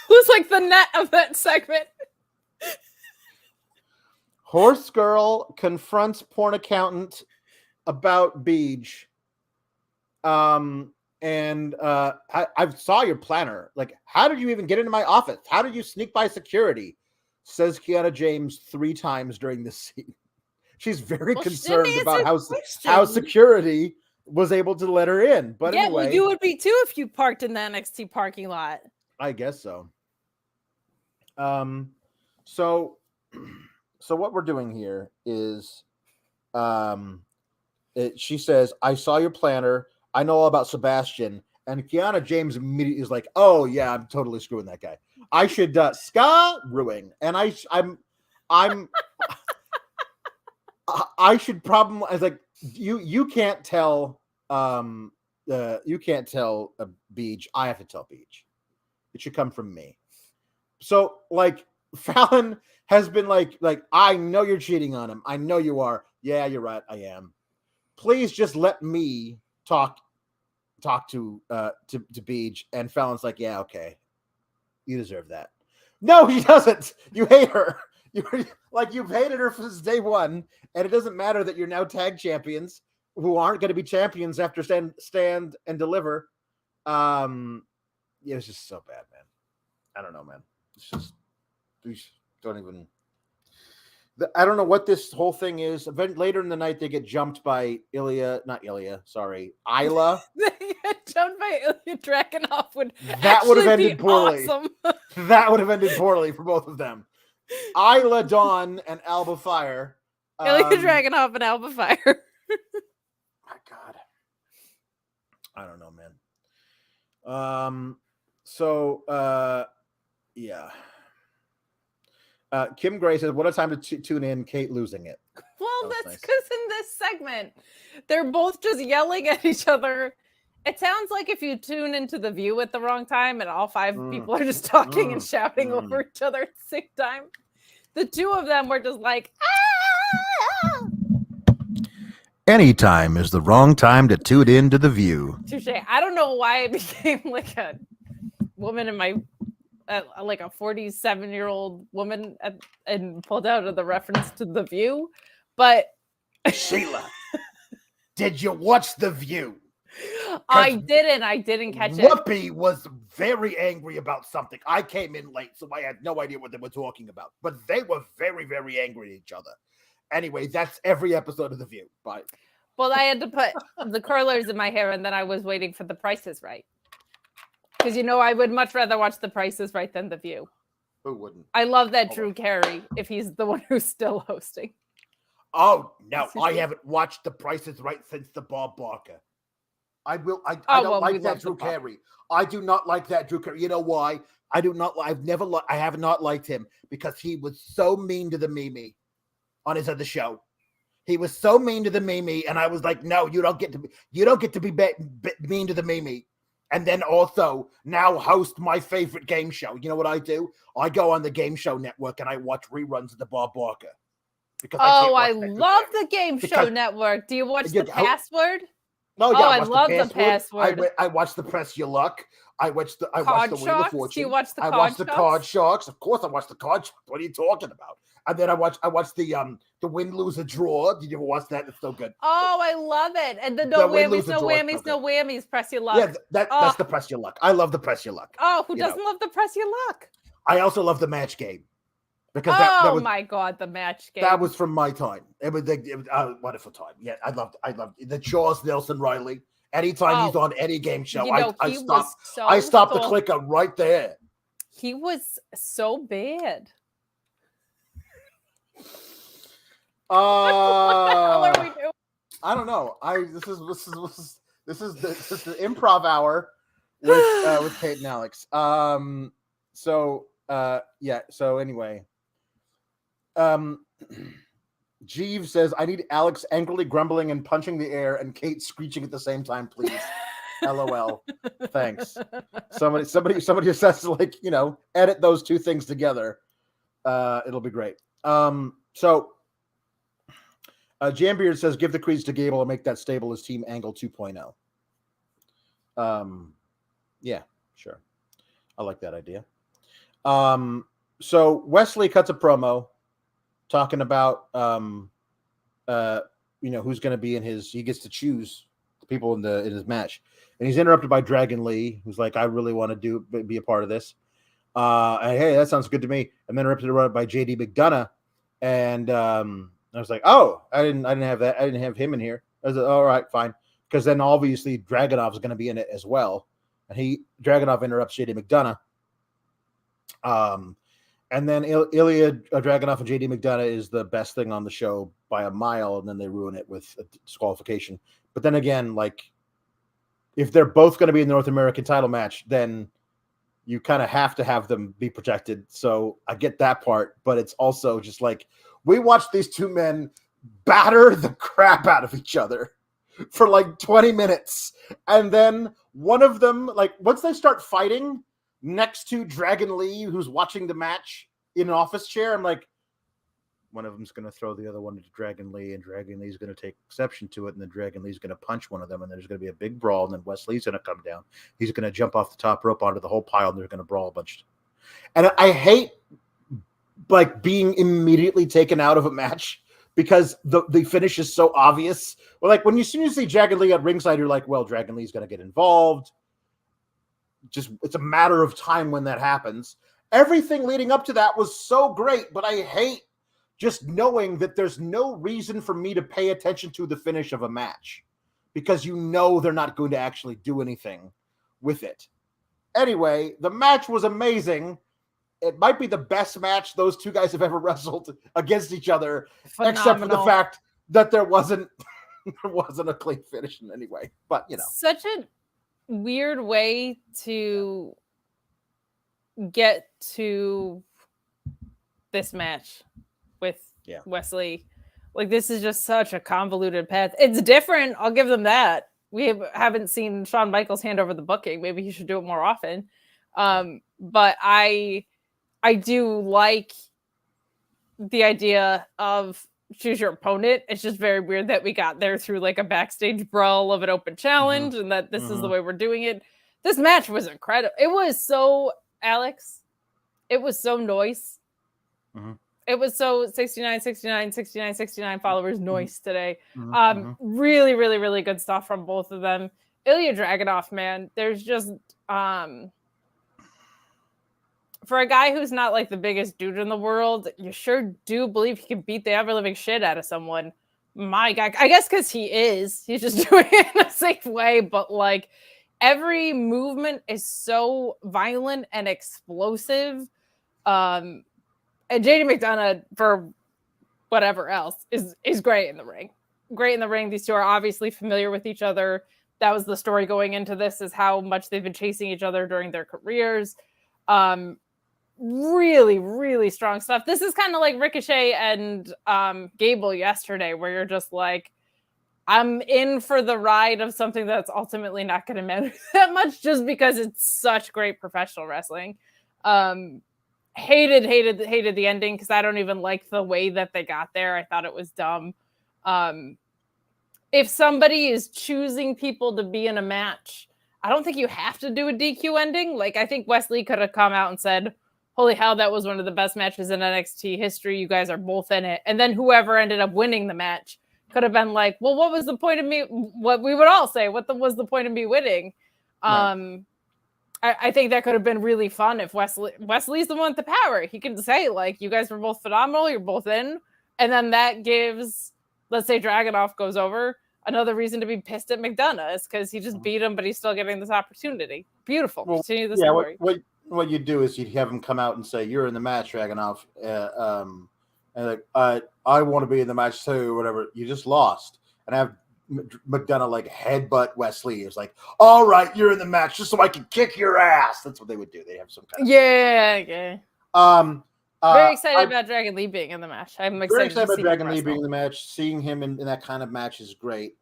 Who's like the net of that segment? Horse Girl confronts Porn Accountant about Beej. And I saw your planner. Like, how did you even get into my office? How did you sneak by security? Says Kiana James 3 times during this scene. She's very concerned about how security was able to let her in. But anyway, well, you would be too if you parked in the NXT parking lot. I guess so. So what we're doing here is, she says, I saw your planner. I know all about Sebastian. And Kiana James immediately is like, oh yeah, I'm totally screwing that guy. I should ruin. And I should probably, I was like, you can't tell Beej. I have to tell Beej. It should come from me. So like Fallon has been like, I know you're cheating on him. I know you are. Yeah, you're right. I am. Please just let me talk talk to Beej, and Fallon's like, yeah, okay, you deserve that. No, he doesn't. You hate her. You've hated her since day one, and it doesn't matter that you're now tag champions who aren't going to be champions after stand and deliver. It was just so bad, man. I don't know, man. It's just don't even. I don't know what this whole thing is. Later in the night, they get jumped by Ilja. They get jumped by Ilja. Dragunov that would have ended poorly. Awesome. That would have ended poorly for both of them. Ilja, Dawn, and Alba Fire. Ilja, Dragunov, and Alba Fire. My God. I don't know, man. Yeah. Kim Gray says, what a time to tune in, Kate losing it. Well, that's because in this segment, they're both just yelling at each other. It sounds like if you tune into The View at the wrong time and all five people are just talking and shouting over each other at the same time. The two of them were just like, ah! Anytime is the wrong time to tune in to The View. Touche. I don't know why it became like a woman in my like a 47-year-old woman and pulled out of the reference to The View, but Sheila, did you watch The View? I didn't catch it. Whoopi was very angry about something. I came in late, so I had no idea what they were talking about, but they were very, very angry at each other. Anyway, that's every episode of The View. Bye. Well, I had to put the curlers in my hair, and then I was waiting for The Price is Right. Because, I would much rather watch The Price is Right than The View. Who wouldn't? I love that Drew Carey, if he's the one who's still hosting. Oh, no. I haven't watched The Price is Right since the Bob Barker. I don't like that Drew Carey. I do not like that Drew Carey. You know why? I have not liked him because he was so mean to the Mimi on his other show. He was so mean to the Mimi, and I was like, no, you don't get to be mean to the Mimi. And then also now host my favorite game show. You know what I do? I go on the Game Show Network and I watch reruns of the Bob Barker. Because I love the Game Show Network. Do you watch The Password? No, yeah, I love The Password. I watch the Press Your Luck. I watch the Wheel of Fortune. Do you watch the I watch the Card Sharks. Of course, I watch the Card Sharks. What are you talking about? And then I watch the Win, Lose, or Draw. Did you ever watch that? It's so good. Oh, I love it. And the no whammies, Press Your Luck. Yeah, that's the Press Your Luck. I love the Press Your Luck. Oh, who doesn't love the Press Your Luck? I also love the Match Game. Because that was, my God, the Match Game. That was from my time. It was a wonderful time. Yeah, I loved the Charles Nelson Riley. Anytime he's on any game show, I stop the clicker right there. He was so bad. What the hell are we doing? I don't know. This is the improv hour with Kate and Alex. So anyway. Jeeves says, I need Alex angrily grumbling and punching the air and Kate screeching at the same time, please. LOL. Thanks. Somebody just has to edit those two things together. It'll be great. So Jambeard says, give the creeds to Gable and make that stable as Team Angle 2.0. Yeah, sure. I like that idea. So Wesley cuts a promo talking about who's going to be in his. He gets to choose the people in his match, and he's interrupted by Dragon Lee, who's like, "I really want to be a part of this." Hey, that sounds good to me. And then interrupted by JD McDonagh, and I was like, "Oh, I didn't have that. I didn't have him in here." I was like, "All right, fine," because then obviously Dragunov is going to be in it as well, and Dragunov interrupts JD McDonagh. And then Ilja Dragunov and JD McDonagh is the best thing on the show by a mile, and then they ruin it with a disqualification. But then again, if they're both going to be in the North American title match, then you kind of have to have them be protected. So I get that part, but it's also just we watched these two men batter the crap out of each other for 20 minutes. And then one of them, once they start fighting next to Dragon Lee, who's watching the match in an office chair, I'm like, one of them's going to throw the other one to Dragon Lee, and Dragon Lee's going to take exception to it, and then Dragon Lee's going to punch one of them, and there's going to be a big brawl, and then Wesley's going to come down. He's going to jump off the top rope onto the whole pile, and they're going to brawl a bunch. And I hate like being immediately taken out of a match because the finish is so obvious. Well, like as soon as you see Dragon Lee at ringside, you're like, well, Dragon Lee's going to get involved. Just it's a matter of time when that happens. Everything leading up to that was so great, but I hate just knowing that there's no reason for me to pay attention to the finish of a match because they're not going to actually do anything with it. Anyway, the match was amazing. It might be the best match those two guys have ever wrestled against each other, except for the fact that there wasn't a clean finish in any way. But such a weird way to get to this match with Wesley. Like, this is just such a convoluted path. It's different. I'll give them that. We haven't seen Shawn Michaels hand over the booking. Maybe he should do it more often. But I do like the idea of choose your opponent. It's just very weird that we got there through like a backstage brawl of an open challenge and that this is the way we're doing it. This match was incredible. It was so, Alex, it was so noise. It was so 69 followers noise today. Really, really, really good stuff from both of them. Ilja Dragunov, man, there's just for a guy who's not like the biggest dude in the world, you sure do believe he can beat the ever-living shit out of someone. My God, I guess because he is. He's just doing it in a safe way, but like every movement is so violent and explosive. And JD McDonagh, for whatever else, is great in the ring. Great in the ring. These two are obviously familiar with each other. That was the story going into this, is how much they've been chasing each other during their careers. Really, really strong stuff. This is kind of like Ricochet and Gable yesterday, where you're just like, I'm in for the ride of something that's ultimately not going to matter that much just because it's such great professional wrestling. Hated the ending because I don't even like the way that they got there. I thought it was dumb. If somebody is choosing people to be in a match, I don't think you have to do a DQ ending. Like, I think Wesley could have come out and said, holy hell, that was one of the best matches in NXT history. You guys are both in it. And then whoever ended up winning the match could have been like, well, what was the point of me? What we would all say, was the point of me winning? Right. I think that could have been really fun if Wesley's the one with the power. He can say, like, you guys were both phenomenal. You're both in. And then that gives, let's say Dragunov goes over, another reason to be pissed at McDonagh is because he just beat him, but he's still getting this opportunity. Beautiful. Well, continue the story. What you do is you'd have him come out and say, you're in the match, Dragunov. And like, I want to be in the match too, whatever. You just lost. And have McDonagh like headbutt Wesley. It's like, all right, you're in the match just so I can kick your ass. That's what they would do. They have some kind of okay. Very excited about Dragon Lee being in the match. I'm excited about Dragon Lee being in the match. Seeing him in that kind of match is great.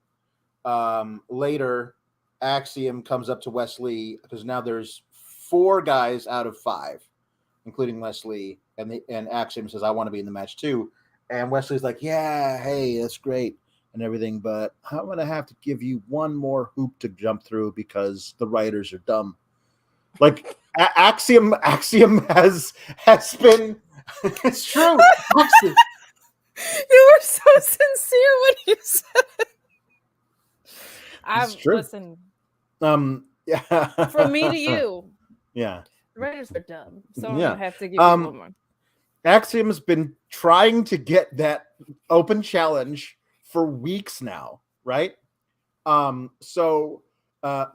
Later, Axiom comes up to Wesley because now there's 4 guys out of 5, including Wesley, and Axiom says, I want to be in the match too. And Wesley's like, yeah, hey, that's great and everything, but I'm going to have to give you one more hoop to jump through because the writers are dumb. Like, Axiom has been, it's true. Axiom. You were so sincere when you said it. It's true. Listen. Yeah. From me to you. Yeah. The writers are dumb. So I'm going to have to give you one more. Axiom's been trying to get that open challenge for weeks now, right? So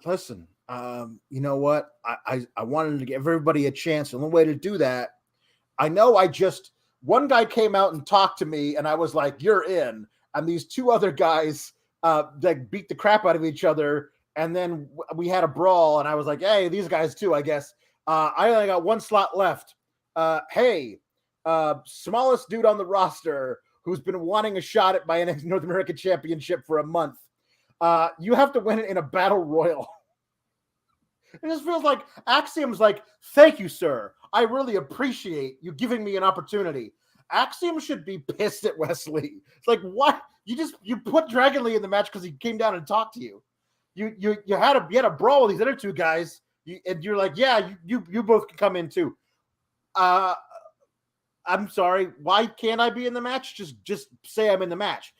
listen, you know what? I wanted to give everybody a chance. And the way to do that, I know one guy came out and talked to me and I was like, you're in. And these 2 other guys that beat the crap out of each other. And then we had a brawl and I was like, hey, these guys too, I guess. I only got 1 slot left. Hey, smallest dude on the roster who's been wanting a shot at my North American Championship for a month. You have to win it in a battle royal. It just feels like Axiom's like, thank you, sir. I really appreciate you giving me an opportunity. Axiom should be pissed at Wesley. It's like, what? You put Dragon Lee in the match because he came down and talked to you. You had a brawl with these other two guys, and you're like, yeah, you both can come in too. I'm sorry, why can't I be in the match? Just say I'm in the match.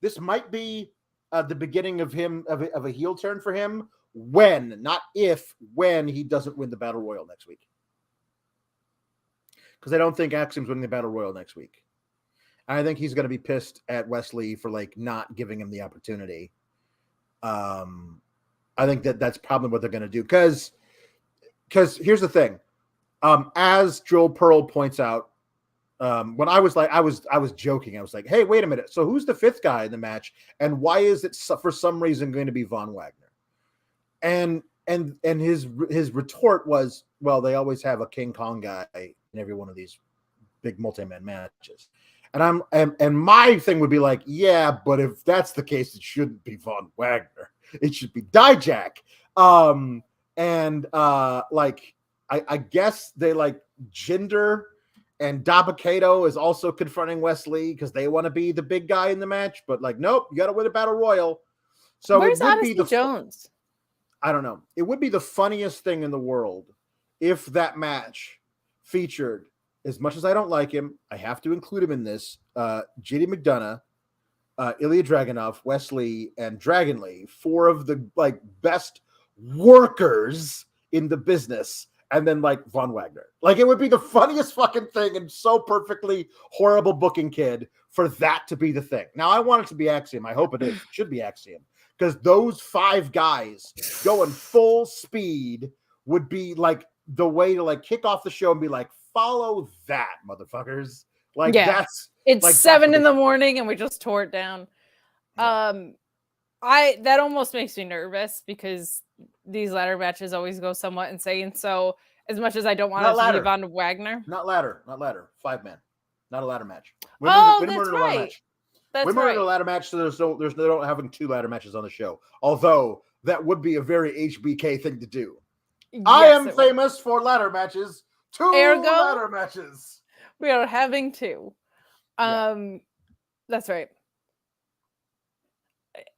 This might be the beginning of a heel turn for him when, not if, when he doesn't win the Battle Royal next week. Because I don't think Axiom's winning the Battle Royal next week. And I think he's going to be pissed at Wesley for like not giving him the opportunity. I think that's probably what they're going to do. Because here's the thing. As Joel Pearl points out, when I was joking, I was like, hey, wait a minute. So who's the fifth guy in the match? And why is it for some reason going to be Von Wagner? And his retort was, well, they always have a King Kong guy in every one of these big multi-man matches. And my thing would be like, yeah, but if that's the case, it shouldn't be Von Wagner. It should be Dijak. I guess they like Jinder and Dabba-Kato is also confronting Wesley because they want to be the big guy in the match, but like, nope, you got to win a Battle Royal. So where's Odyssey Jones? I don't know. It would be the funniest thing in the world if that match featured, as much as I don't like him, I have to include him in this, JD McDonagh, Ilja Dragunov, Wesley, and Dragon Lee, four of the like best workers in the business, and then like Von Wagner. Like, it would be the funniest fucking thing and so perfectly horrible booking, kid, for that to be the thing. Now, I want it to be Axiom. I hope it is. It should be Axiom. Because those five guys going full speed would be like the way to like kick off the show and be like, follow that, motherfuckers. Like, yeah, it's like 7 in the morning and we just tore it down. Yeah. That almost makes me nervous because these ladder matches always go somewhat insane. So as much as I don't want to be Von Wagner, not ladder, 5-man, not a ladder match. That's right. Women are in a ladder match, so there's no having 2 ladder matches on the show. Although that would be a very HBK thing to do. Yes, I am famous for ladder matches. 2 ladder matches. We are having 2. That's right.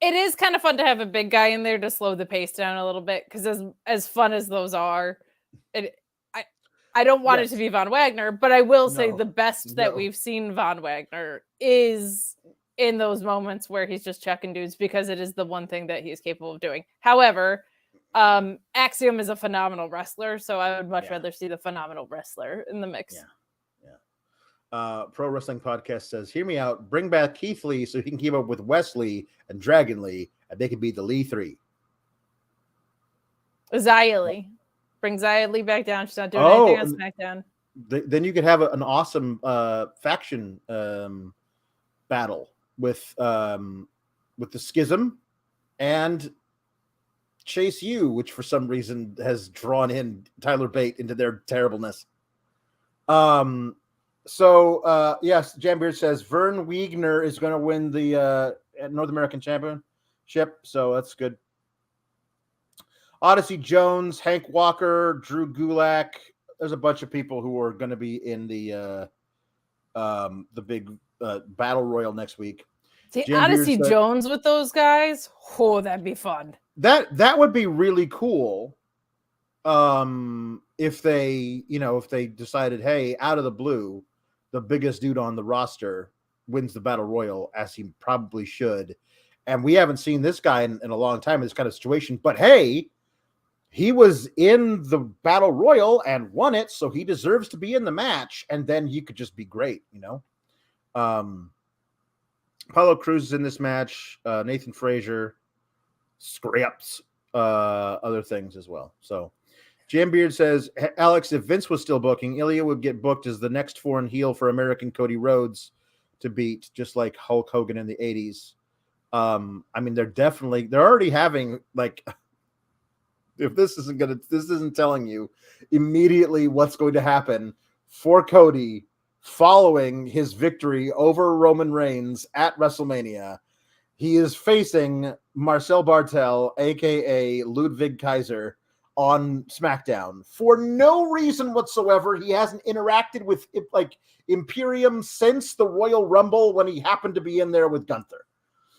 It is kind of fun to have a big guy in there to slow the pace down a little bit, because as fun as those are, I don't want it to be Von Wagner, but I will say the best that we've seen Von Wagner is in those moments where he's just chucking dudes, because it is the one thing that he is capable of doing. However, Axiom is a phenomenal wrestler, so I would much rather see the phenomenal wrestler in the mix. Pro Wrestling Podcast says, hear me out, bring back Keith Lee so he can keep up with Wesley and Dragon Lee, and they can be the Lee 3. Xia Li. Bring Xia Li back down. She's not doing anything on SmackDown. Then you could have an awesome faction battle with the Schism and Chase U, which for some reason has drawn in Tyler Bate into their terribleness. So yes, Jambeard says Vern Wegner is going to win the North American Championship, so that's good. Odyssey Jones, Hank Walker, Drew Gulak. There's a bunch of people who are going to be in the big battle royal next week. See, Odyssey Jones with those guys, that'd be fun. That would be really cool. If they decided, hey, out of the blue, the biggest dude on the roster wins the battle royal, as he probably should. And we haven't seen this guy in a long time in this kind of situation, but hey, he was in the battle royal and won it, so he deserves to be in the match, and then he could just be great, Apollo Crews is in this match, Nathan Frazier, Scraps, other things as well. So Jam Beard says, Alex, if Vince was still booking, Ilja would get booked as the next foreign heel for American Cody Rhodes to beat, just like Hulk Hogan in the 80s. I mean, they're already having, like, if this isn't telling you immediately what's going to happen for Cody following his victory over Roman Reigns at WrestleMania. He is facing Marcel Bartel, aka Ludwig Kaiser, on SmackDown for no reason whatsoever. He hasn't interacted with like Imperium since the Royal Rumble when he happened to be in there with Gunther.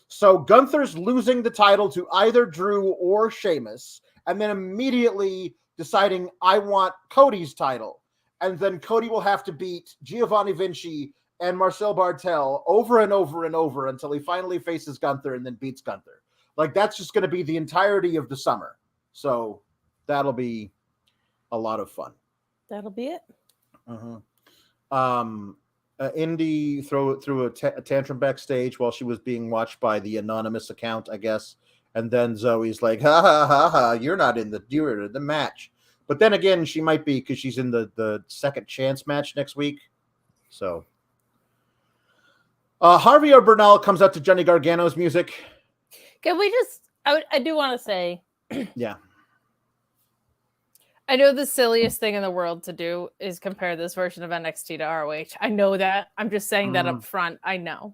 So Gunther's losing the title to either Drew or Sheamus, and then immediately deciding, I want Cody's title. And then Cody will have to beat Giovanni Vinci and Marcel Bartel over and over and over until he finally faces Gunther and then beats Gunther. Like, that's just going to be the entirety of the summer. So that'll be a lot of fun. That'll be it. Indi threw a tantrum backstage while she was being watched by the anonymous account, I guess. And then Zoe's like, ha ha ha ha, you're in the match. But then again, she might be because she's in the second chance match next week. So Javier Bernal comes out to Johnny Gargano's music. Can we just, I do want to say, yeah. I know the silliest thing in the world to do is compare this version of NXT to ROH. I know that. I'm just saying that up front. I know.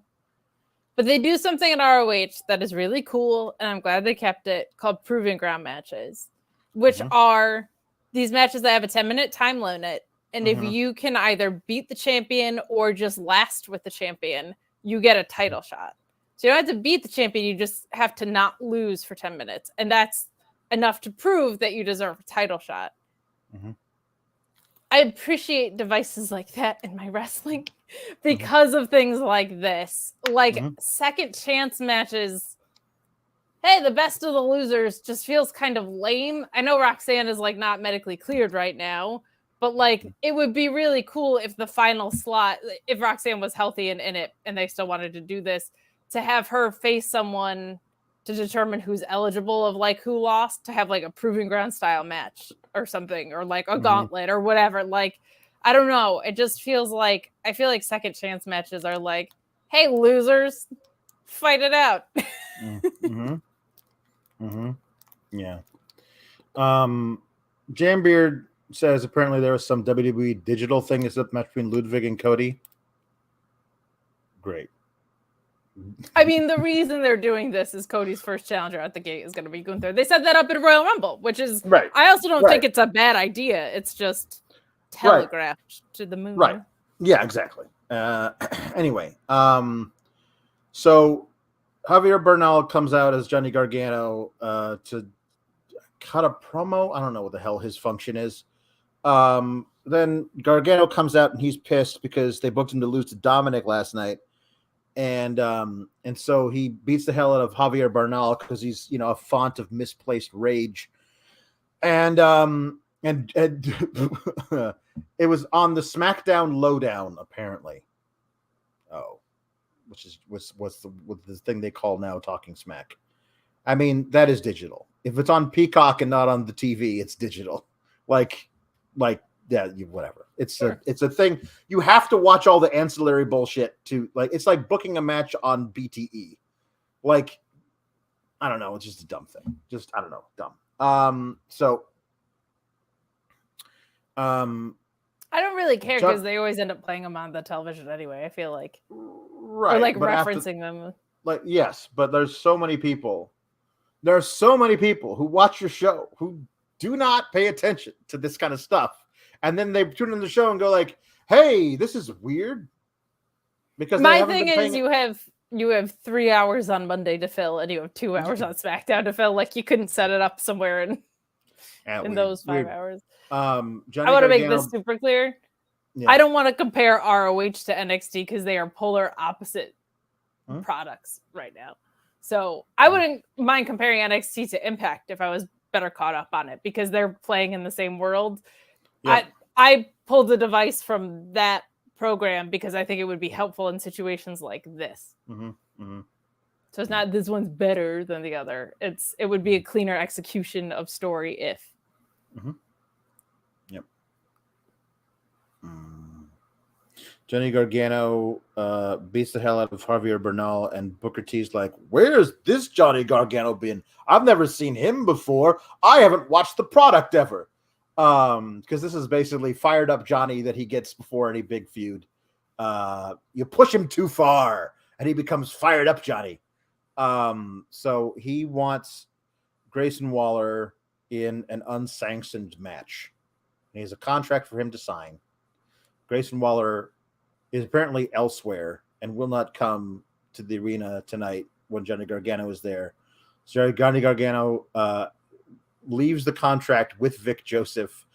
But they do something in ROH that is really cool, and I'm glad they kept it, called Proving Ground matches, which are these matches that have a 10-minute time limit. And if you can either beat the champion or just last with the champion, you get a title shot. So you don't have to beat the champion. You just have to not lose for 10 minutes. And that's enough to prove that you deserve a title shot. I appreciate devices like that in my wrestling because of things like this. Like second chance matches. Hey, the best of the losers just feels kind of lame. I know Roxanne is like not medically cleared right now, but like it would be really cool if the final slot, if Roxanne was healthy and in it and they still wanted to do this, to have her face someone to determine who's eligible of like who lost, to have like a Proving Ground style match or something, or like a gauntlet or whatever. Like, I don't know. It just feels like, I feel like second chance matches are like, hey, losers, fight it out. Yeah. Jambeard says apparently there was some WWE digital thing is up match between Ludwig and Cody. Great. I mean, the reason they're doing this is Cody's first challenger at the gate is going to be Gunther. They set that up in Royal Rumble, which is right. I also don't think it's a bad idea. It's just telegraphed to the moon. Right. Yeah, exactly. Anyway, so Javier Bernal comes out as Johnny Gargano to cut a promo. I don't know what the hell his function is. Then Gargano comes out and he's pissed because they booked him to lose to Dominic last night. And so he beats the hell out of Javier Bernal because he's, you know, a font of misplaced rage. And it was on the SmackDown Lowdown, apparently. Oh, which was the thing they call now Talking Smack. I mean, that is digital. If it's on Peacock and not on the TV, it's digital. Like yeah, whatever. It's a thing. You have to watch all the ancillary bullshit to like. It's like booking a match on BTE. Like, I don't know. It's just a dumb thing. Just I don't know, dumb. I don't really care because they always end up playing them on the television anyway. I feel like, right, or like referencing them. Like yes, but there's so many people. There are so many people who watch your show who do not pay attention to this kind of stuff. And then they tune in the show and go like, "Hey, this is weird." Because my thing is, you have 3 hours on Monday to fill, and you have 2 hours on SmackDown to fill. Like you couldn't set it up somewhere in those 5 hours. I want to make this super clear. Yeah. I don't want to compare ROH to NXT because they are polar opposite products right now. So I wouldn't mind comparing NXT to Impact if I was better caught up on it because they're playing in the same world. Yep. I pulled the device from that program because I think it would be helpful in situations like this. So it's not this one's better than the other. It would be a cleaner execution of story if. Yep. Johnny Gargano beats the hell out of Javier Bernal, and Booker T's like, "Where's this Johnny Gargano been? I've never seen him before. I haven't watched the product ever." Because this is basically fired up Johnny that he gets before any big feud. You push him too far and he becomes fired up Johnny. So he wants Grayson Waller in an unsanctioned match. He has a contract for him to sign. Grayson Waller is apparently elsewhere and will not come to the arena tonight when Johnny Gargano is there. So Johnny Gargano leaves the contract with Vic Joseph,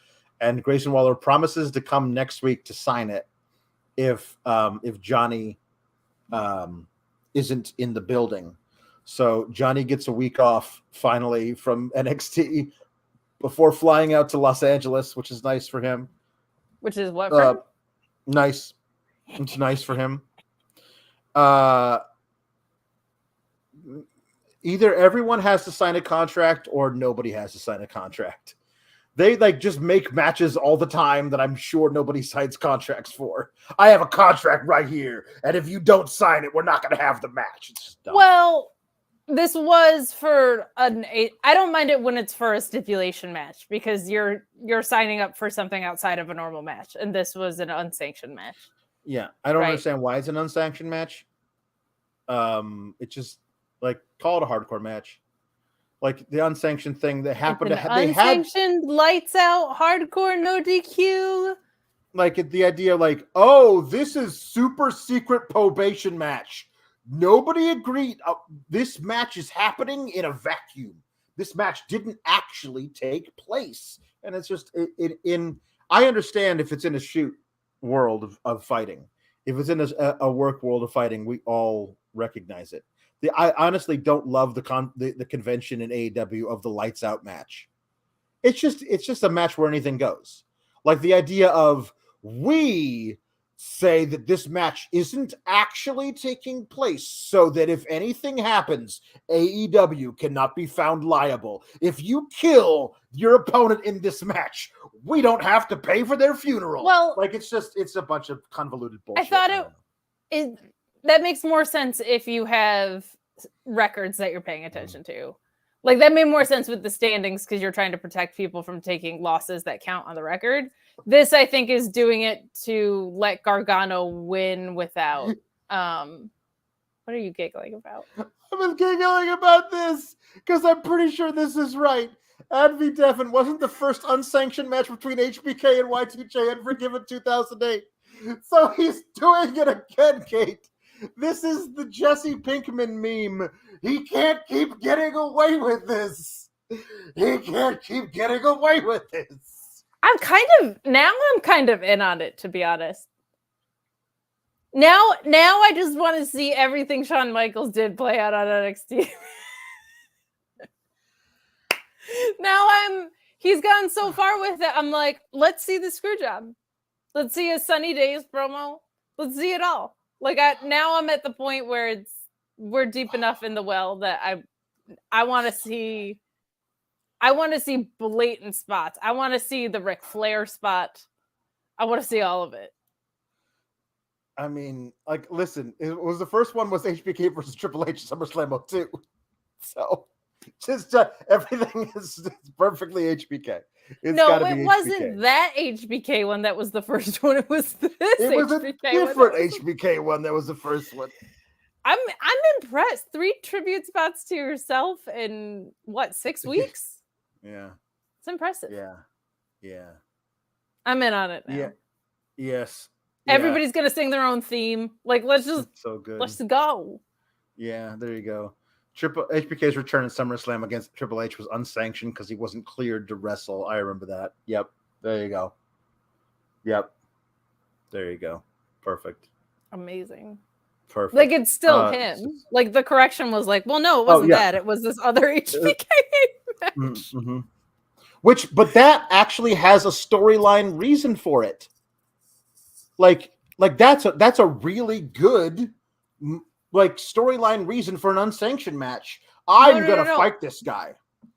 and Grayson Waller promises to come next week to sign it if Johnny isn't in the building. So Johnny gets a week off finally from NXT before flying out to Los Angeles, which is nice for him. Which is what? For nice. It's nice for him. Either everyone has to sign a contract or nobody has to sign a contract. They just make matches all the time that I'm sure nobody signs contracts for. I have a contract right here, and if you don't sign it, we're not going to have the match. It's just dumb. Well, this was for I don't mind it when it's for a stipulation match because you're signing up for something outside of a normal match, and this was an unsanctioned match. Yeah, I don't understand why it's an unsanctioned match. It's just like call it a hardcore match, like the unsanctioned thing that happened. They unsanctioned lights out hardcore no DQ. Like the idea, like, oh, this is super secret probation match. Nobody agreed. This match is happening in a vacuum. This match didn't actually take place, and it's just in. I understand if it's in a shoot world of fighting. If it's in a work world of fighting, we all recognize it. I honestly don't love the convention in AEW of the lights out match. It's just a match where anything goes. Like the idea of we say that this match isn't actually taking place so that if anything happens, AEW cannot be found liable. If you kill your opponent in this match, we don't have to pay for their funeral. Well, like it's a bunch of convoluted bullshit. I thought that makes more sense if you have records that you're paying attention to. Like that made more sense with the standings because you're trying to protect people from taking losses that count on the record. This, I think, is doing it to let Gargano win without. What are you giggling about? I've been giggling about this because I'm pretty sure this is right. Adv Devon wasn't the first unsanctioned match between HBK and Y2J and Forgiven 2008. So he's doing it again, Kate. This is the Jesse Pinkman meme. He can't keep getting away with this. He can't keep getting away with this. I'm kind of in on it, to be honest. Now I just want to see everything Shawn Michaels did play out on NXT. He's gone so far with it. I'm like, let's see the screw job. Let's see a Sunny Days promo. Let's see it all. Like now I'm at the point where we're deep enough in the well that I want to see blatant spots. I want to see the Ric Flair spot. I want to see all of it. I mean, like, listen, it was the first one was HBK versus Triple H SummerSlam 02. So just everything is perfectly HBK. No, it wasn't that HBK one that was the first one. It was this. It was HBK a different HBK one that was the first one. I'm impressed. 3 tribute spots to yourself in what, 6 weeks? Yeah, it's impressive. Yeah. I'm in on it now. Yeah. Yes. Everybody's gonna sing their own theme. Like, let's go. Yeah, there you go. HBK's return at SummerSlam against Triple H was unsanctioned because he wasn't cleared to wrestle. I remember that. Yep. There you go. Yep. There you go. Perfect. Amazing. Perfect. Like, it's still him. Like, the correction was like, well, no, it wasn't that. It was this other HBK match. Mm-hmm. But that actually has a storyline reason for it. Like that's a really good storyline reason for an unsanctioned match. I'm gonna fight this guy.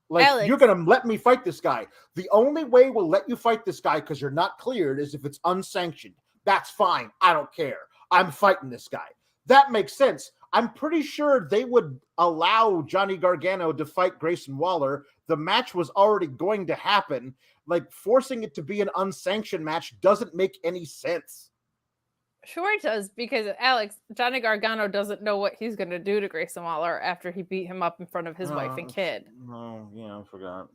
Like, Alex, you're gonna let me fight this guy. The only way we'll let you fight this guy because you're not cleared is if it's unsanctioned. That's fine. I don't care. I'm fighting this guy. That makes sense. I'm pretty sure they would allow Johnny Gargano to fight Grayson Waller. The match was already going to happen. Like, forcing it to be an unsanctioned match doesn't make any sense. Sure it does, because Alex, Johnny Gargano doesn't know what he's going to do to Grayson Waller after he beat him up in front of his wife and kid. Oh, yeah, I forgot.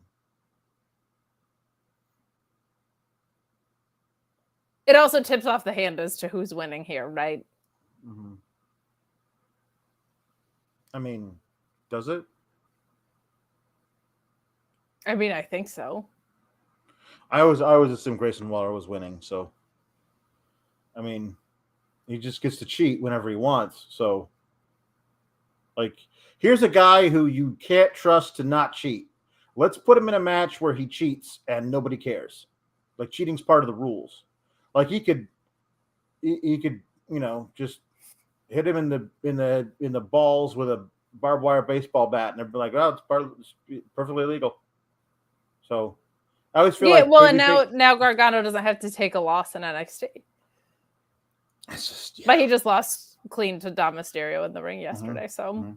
It also tips off the hand as to who's winning here, right? Mm-hmm. I mean, does it? I mean, I think so. I always assumed Grayson Waller was winning. So, I mean, he just gets to cheat whenever he wants. So, like, here's a guy who you can't trust to not cheat. Let's put him in a match where he cheats and nobody cares. Like, cheating's part of the rules. Like, he could, just hit him in the balls with a barbed wire baseball bat, and they'd be like, "Oh, it's perfectly legal." So, I always feel like well, and now Gargano doesn't have to take a loss in NXT. It's just, But he just lost clean to Dom Mysterio in the ring yesterday. So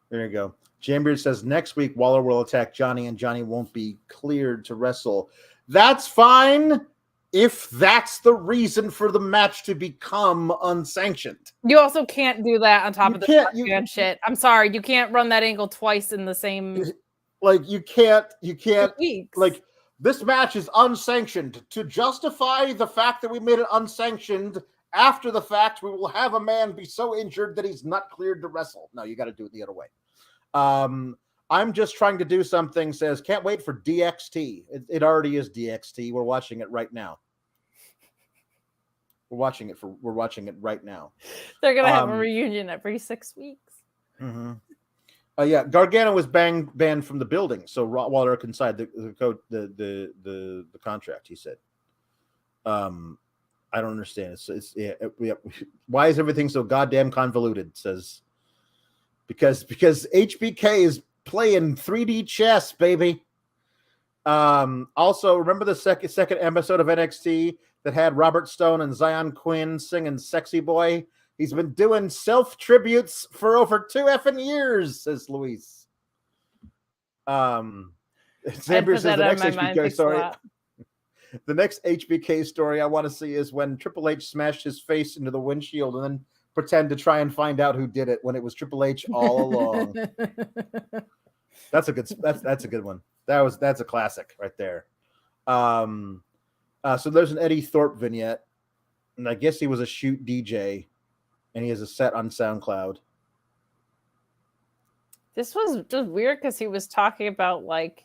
there you go. Jambeard says next week Waller will attack Johnny, and Johnny won't be cleared to wrestle. That's fine if that's the reason for the match to become unsanctioned. You also can't do that on top of the shit. I'm sorry, you can't run that angle twice in the same. Like you can't weeks. Like this match is unsanctioned. To justify the fact that we made it unsanctioned after the fact, we will have a man be so injured that he's not cleared to wrestle. No, you got to do it the other way. I'm just trying to do something. Says can't wait for DXT. It already is DXT. We're watching it right now. We're watching it right now. They're gonna have a reunion every 6 weeks. Mm-hmm. Yeah, Gargano was banned from the building, so Waller can sign the contract. He said. I don't understand. Why is everything so goddamn convoluted? Says because HBK is playing 3D chess, baby. Also, remember the second episode of NXT that had Robert Stone and Zion Quinn singing "Sexy Boy"? He's been doing self tributes for over 2 effing years, says Luis. Xavier says the next HBK story. The next HBK story I want to see is when Triple H smashed his face into the windshield and then pretend to try and find out who did it when it was Triple H all along. That's a good one. That's a classic right there. So there's an Eddie Thorpe vignette, and I guess he was a shoot DJ, and he has a set on SoundCloud. This was just weird because he was talking about like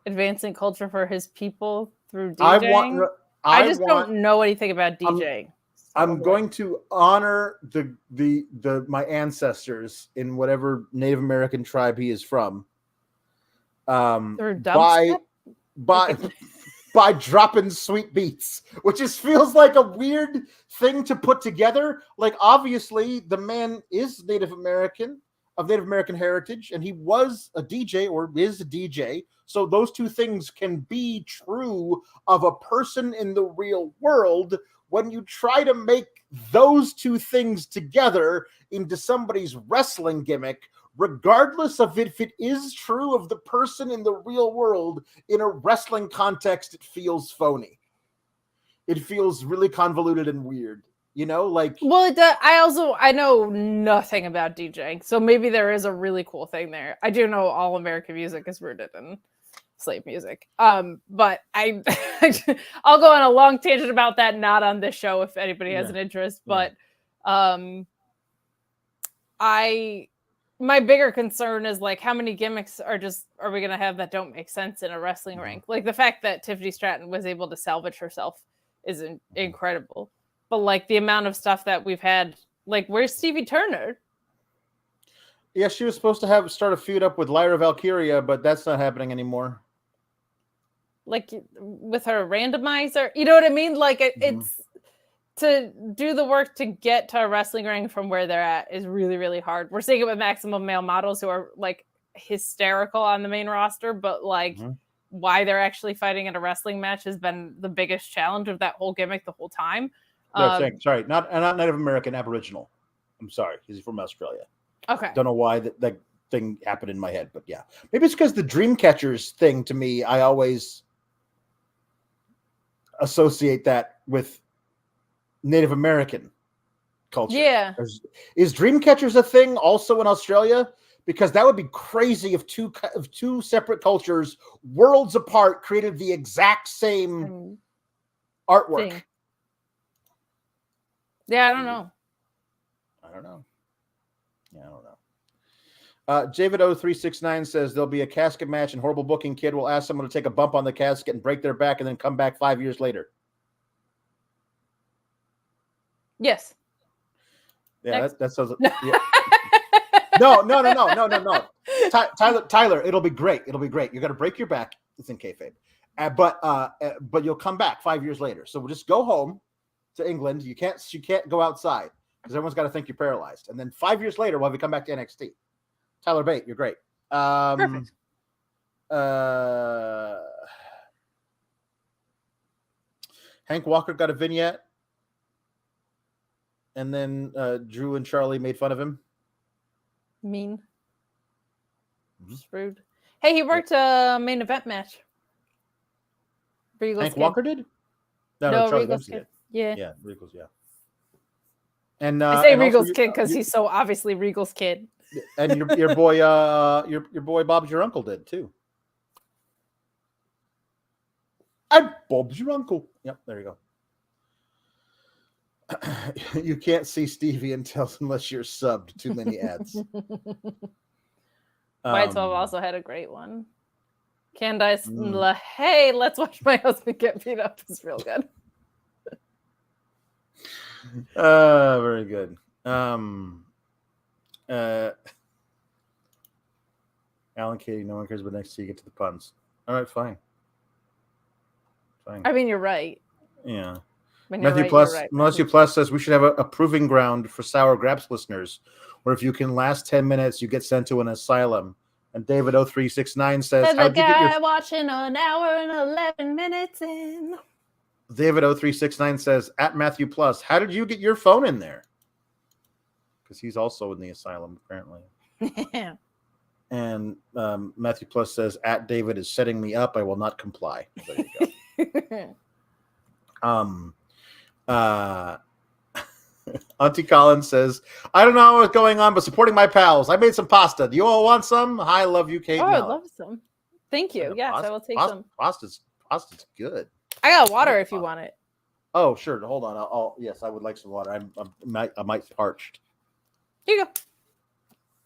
advancing culture for his people through DJing. I just don't know anything about DJing. I'm going to honor my ancestors in whatever Native American tribe he is from. By dropping sweet beats, which just feels like a weird thing to put together. Like obviously the man is Native American, of Native American heritage, and he was a DJ or is a DJ. So those two things can be true of a person in the real world. When you try to make those two things together into somebody's wrestling gimmick, regardless of if it is true of the person in the real world, in a wrestling context, it feels phony. It feels really convoluted and weird. You know, like... Well, I know nothing about DJing, so maybe there is a really cool thing there. I do know all American music is rooted in slave music. But I'll go on a long tangent about that, not on this show if anybody has an interest. But my bigger concern is like how many gimmicks are we gonna have that don't make sense in a wrestling ring? Like the fact that Tiffany Stratton was able to salvage herself is incredible. But like the amount of stuff that we've had, like where's Stevie Turner? Yeah, she was supposed to start a feud up with Lyra Valkyria, but that's not happening anymore. Like with her randomizer, you know what I mean? Like it's to do the work to get to a wrestling ring from where they're at is really, really hard. We're seeing it with Maximum Male Models who are like hysterical on the main roster, but like why they're actually fighting in a wrestling match has been the biggest challenge of that whole gimmick the whole time. No, sorry, not Native American, Aboriginal. I'm sorry, he's from Australia. Okay. Don't know why that thing happened in my head, but yeah. Maybe it's because the Dreamcatchers thing to me, I always associate that with Native American culture. Yeah. Is Dreamcatchers a thing also in Australia? Because that would be crazy if two separate cultures, worlds apart, created the exact same artwork. Yeah, I don't know. I don't know. Yeah, I don't know. David0369 says there'll be a casket match and Horrible Booking Kid will ask someone to take a bump on the casket and break their back and then come back 5 years later. Yes. Yeah, that sounds. Yeah. No. Tyler, it'll be great. It'll be great. You're gonna break your back. It's in kayfabe, but you'll come back 5 years later. So we'll just go home to England. You can't go outside because everyone's got to think you're paralyzed. And then 5 years later, we'll have you come back to NXT. Tyler Bate, you're great. Perfect. Hank Walker got a vignette, and then Drew and Charlie made fun of him. Mean. Just rude. Hey, he worked a main event match. Regal's Hank kid. Walker did? No, Charlie Dempsey did. Yeah. Regal's, yeah. And I say Regal's kid because he's so obviously Regal's kid. And your boy, your boy Bob's your uncle did too. I'm Bob's your uncle. Yep, there you go. You can't see Stevie unless you're subbed. Too many ads. White 12 also had a great one. Candice, hey, let's watch my husband get beat up. It's real good. Very good. Alan Katie, no one cares about NXT. Get to the puns. All right, fine. I mean, you're right. Yeah. Matthew Plus says we should have a proving ground for Sour Graps listeners, where if you can last 10 minutes, you get sent to an asylum. And David 0369 says, "How'd you get your watching an hour and 11 minutes in?" David 0369 says, at Matthew Plus, how did you get your phone in there? Because he's also in the asylum, apparently. And Matthew Plus says, at David is setting me up. I will not comply. There you go. Auntie Collins says, I don't know what's going on, but supporting my pals. I made some pasta. Do you all want some? Hi, love you, Kate. Oh, I love some. Thank you. Yes, I will take some. Pasta's good. I got water if you want it. Oh, sure. Hold on. Yes, I would like some water. I might parched. Here you go.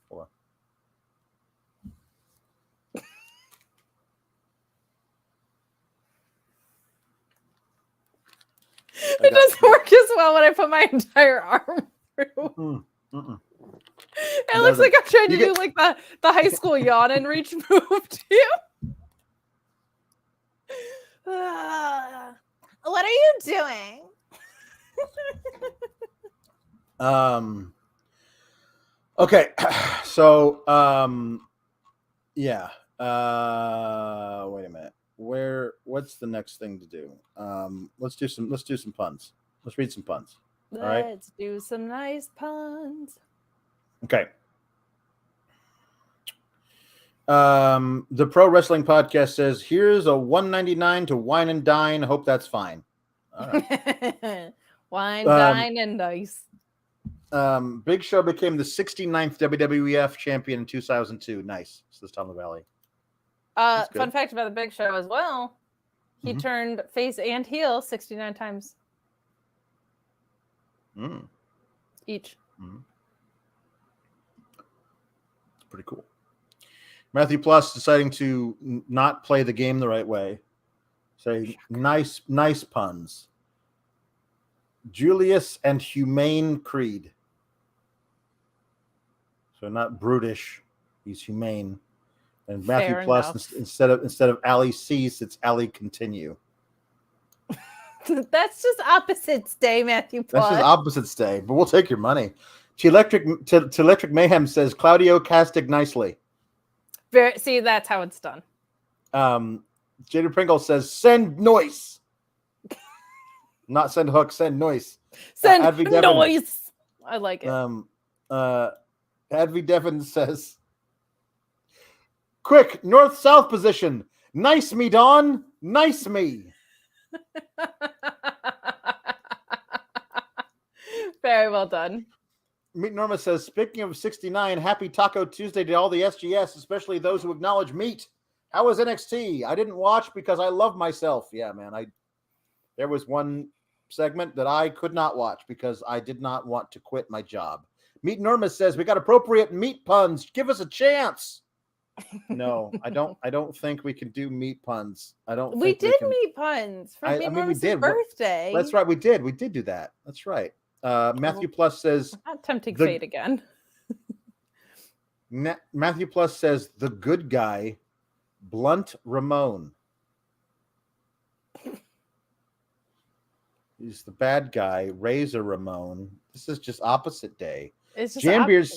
Hold on. It doesn't work as well when I put my entire arm through. It looks like I'm trying to do like the high school yawn and reach move to you. What are you doing? Okay. So yeah. Wait a minute. What's the next thing to do? Let's do some puns. Let's read some puns. All right. Let's do some nice puns. Okay. The Pro Wrestling Podcast says, here's a $1.99 to wine and dine. Hope that's fine. All right. Wine, dine, and dice. Big Show became the 69th WWF champion in 2002. Nice. Says Tom LaValle. Fun fact about the Big Show as well. He turned face and heel 69 times. Each. It's pretty cool. Matthew Plus deciding to not play the game the right way. Say nice puns. Julius and Humane Creed. So not brutish, he's humane. And Matthew Fair Plus enough. instead of Ali Cease, it's Ali Continue. That's just opposites day, Matthew Plus. That's just opposites day, but we'll take your money. Electric Mayhem says Claudio casted nicely. See, that's how it's done. Jada Pringle says send noise. Not send hook, send noise. Send noise. I like it. Advi Devon says, quick, north-south position. Nice me, Dawn. Nice me. Very well done. Meat Norma says, speaking of 69, happy Taco Tuesday to all the SGS, especially those who acknowledge meat. How was NXT? I didn't watch because I love myself. Yeah, man. There was one segment that I could not watch because I did not want to quit my job. Meat Norma says we got appropriate meat puns. Give us a chance. No, I don't think we can do meat puns. I don't. We think did we can... meat puns for I mean, we did. birthday. That's right. We did. We did do that. That's right. Matthew Plus says, not tempting fate again. Matthew Plus says the good guy, Blunt Ramon. He's the bad guy, Razor Ramon. This is just opposite day. Jambeard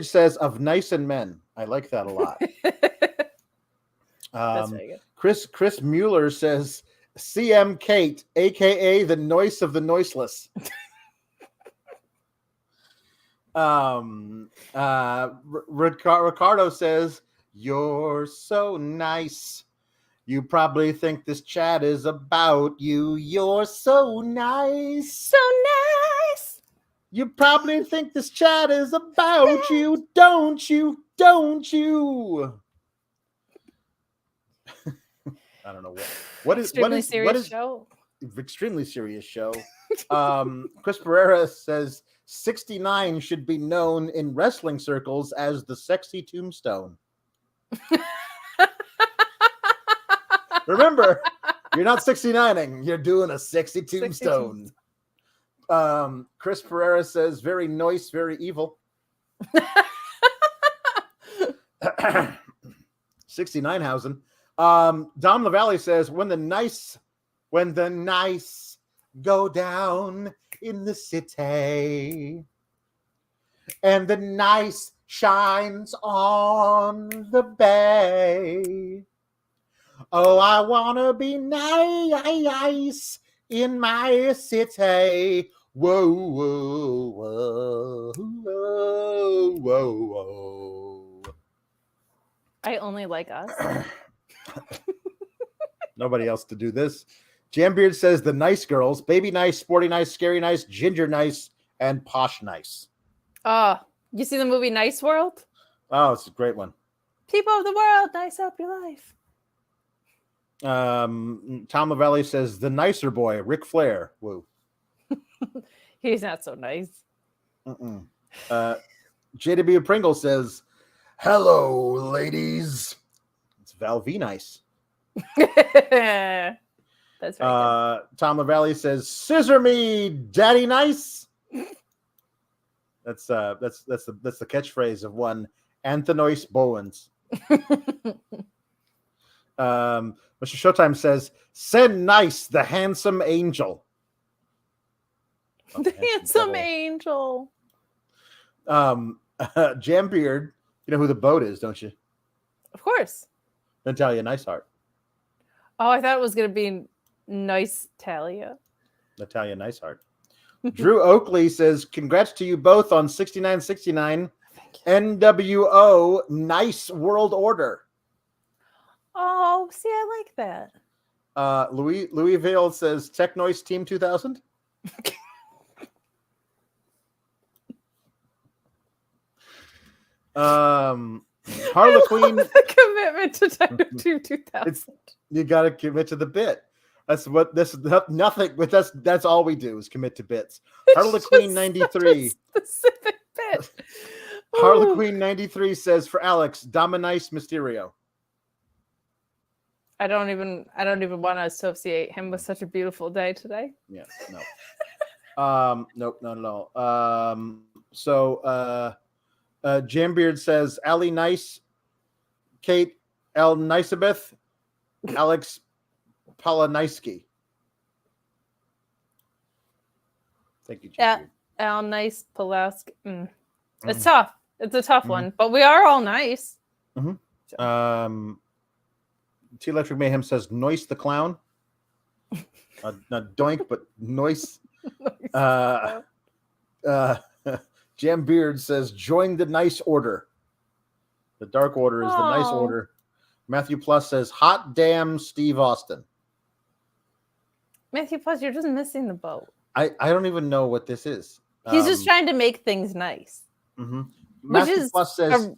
says of nice and men. I like that a lot. That's very good. Chris Mueller says CM Kate, aka the noise of the noiseless. Ricardo says you're so nice. You probably think this chat is about you. You're so nice. So nice. You probably think this chat is about you, don't you? Don't you? I don't know what is extremely serious show. Extremely serious show. Chris Pereira says 69 should be known in wrestling circles as the sexy tombstone. Remember, you're not 69ing, you're doing a sexy tombstone. Chris Pereira says very nice, very evil. 69,000. Dom LaValle says when the nice go down in the city and the nice shines on the bay. Oh, I wanna be nice in my city. Whoa, whoa, whoa, whoa, whoa, whoa. I only like us. Nobody else to do this. Jambeard says the nice girls, baby nice, sporty nice, scary nice, ginger nice, and posh nice. You see the movie Nice World? Oh, it's a great one. People of the world, nice up your life. Tom LaValle says the nicer boy, Ric Flair. Woo. He's not so nice. JW Pringle says, hello, ladies. It's Val V nice. That's right. Tom LaValle says, scissor me, daddy nice. That's the catchphrase of one Anthony's Bowens. Mr. Showtime says, send nice the handsome angel. The handsome angel. Jambeard, you know who the boat is, don't you? Of course. Natalia Niceheart. Oh, I thought it was going to be Nice Talia. Natalia Niceheart. Drew Oakley says, congrats to you both on 6969 NWO Nice World Order. Oh, see, I like that. Louis Vale says, Tech Noise Team 2000. Harlequin. The commitment to Techno Team 2000. You got to commit to the bit. That's what this nothing. But that's all we do is commit to bits. Harlequin 93. Specific bit. Harlequin 93 says for Alex, Dominice Mysterio. I don't even want to associate him with such a beautiful day today. Yeah, no. Nope, not at all. Jambeard says Ali Nice, Kate L Nicebeth, Alex Poloniski. Thank you, Jambeard. Yeah, Al Nice Pulaski. It's tough. It's a tough one, but we are all nice. Mm-hmm. T Electric Mayhem says Noise the Clown. Not Doink, but Noise. Jam Beard says join the nice order. The Dark Order is the nice order. Matthew Plus says hot damn Steve Austin. Matthew Plus, you're just missing the boat. I don't even know what this is. He's just trying to make things nice. Mm-hmm. Which is Plus says,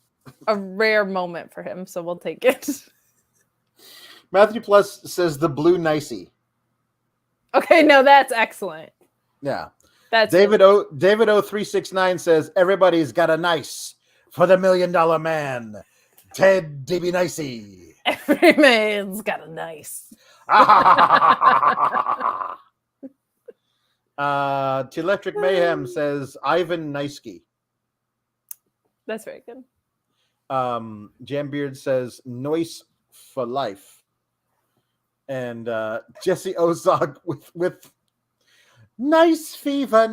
a rare moment for him, so we'll take it. Matthew Plus says the blue nicey. Okay, no, that's excellent. Yeah. That's David O369 says everybody's got a nice for the $1 Million Man, Ted DiBiase. Every man's got a nice. Electric Mayhem says Ivan Niski. That's very good. Jambeard says Noise for life. And Jesse Ozog with nice fever.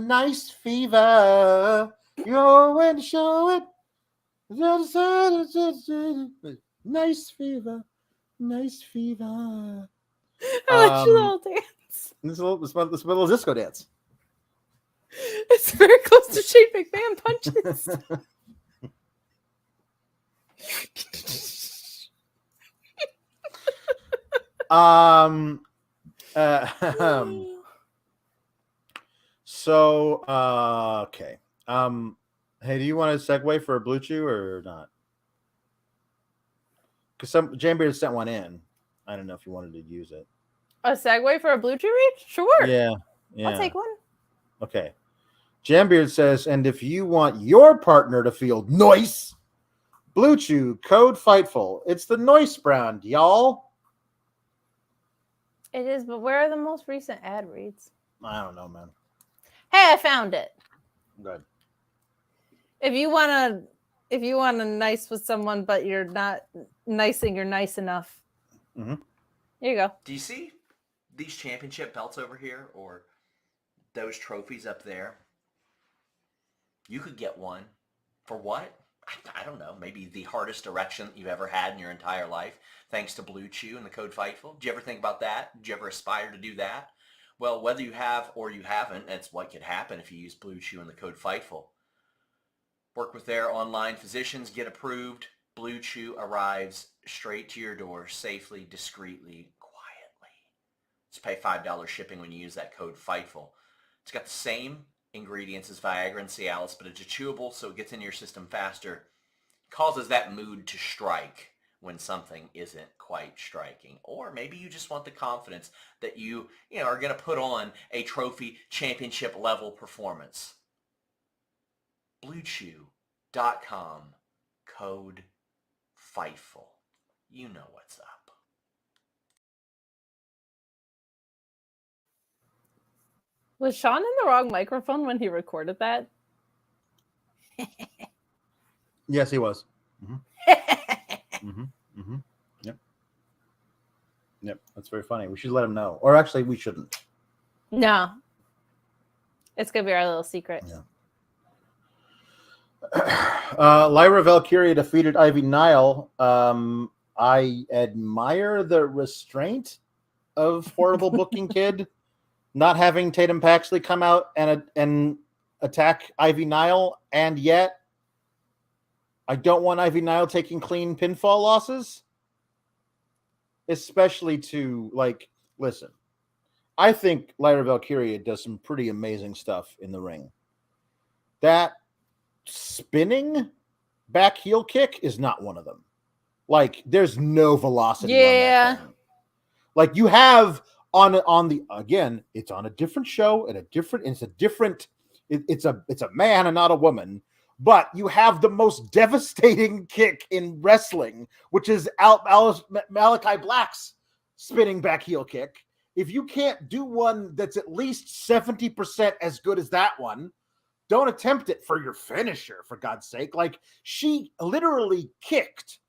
Go and show it. Nice fever. I like your little dance. This little disco dance. It's very close to Shane McMahon punches. Okay. Hey, do you want to segue for a Bluechew or not? Because Jambeard sent one in. I don't know if you wanted to use it. A segue for a Bluechew reach? Sure. Yeah. I'll take one. Okay. Jambeard says, and if you want your partner to feel nice, Bluechew, code Fightful. It's the Noise brand, y'all. It is, but where are the most recent ad reads? I don't know, man. Hey, I found it. Good. If you wanna nice with someone, but you're not nicing, you're nice enough. Mm-hmm. Here you go. Do you see these championship belts over here, or those trophies up there? You could get one for what? I don't know. Maybe the hardest erection you've ever had in your entire life, thanks to Bluechew and the code Fightful. Did you ever think about that? Did you ever aspire to do that? Well, whether you have or you haven't, that's what could happen if you use Bluechew and the code Fightful. Work with their online physicians, get approved. Bluechew arrives straight to your door, safely, discreetly, quietly. Just pay $5 shipping when you use that code Fightful. It's got the same ingredients as Viagra and Cialis, but it's a chewable, so it gets into your system faster. Causes that mood to strike when something isn't quite striking. Or maybe you just want the confidence that you are going to put on a trophy championship level performance. Bluechew.com, code Fightful. You know what's up. Was Sean in the wrong microphone when he recorded that? Yes, he was. Yep. That's very funny. We should let him know. Or actually, we shouldn't. No. It's going to be our little secret. Yeah. Lyra Valkyria defeated Ivy Nile. I admire the restraint of horrible booking kid not having Tatum Paxley come out and attack Ivy Nile, and yet I don't want Ivy Nile taking clean pinfall losses, especially to listen. I think Lyra Valkyria does some pretty amazing stuff in the ring. That spinning back heel kick is not one of them. There's no velocity. Yeah. On that thing. You have on the again, it's on a different show and it's a man and not a woman, but you have the most devastating kick in wrestling, which is Malachi Black's spinning back heel kick. If you can't do one that's at least 70% as good as that one, don't attempt it for your finisher, for God's sake. She literally kicked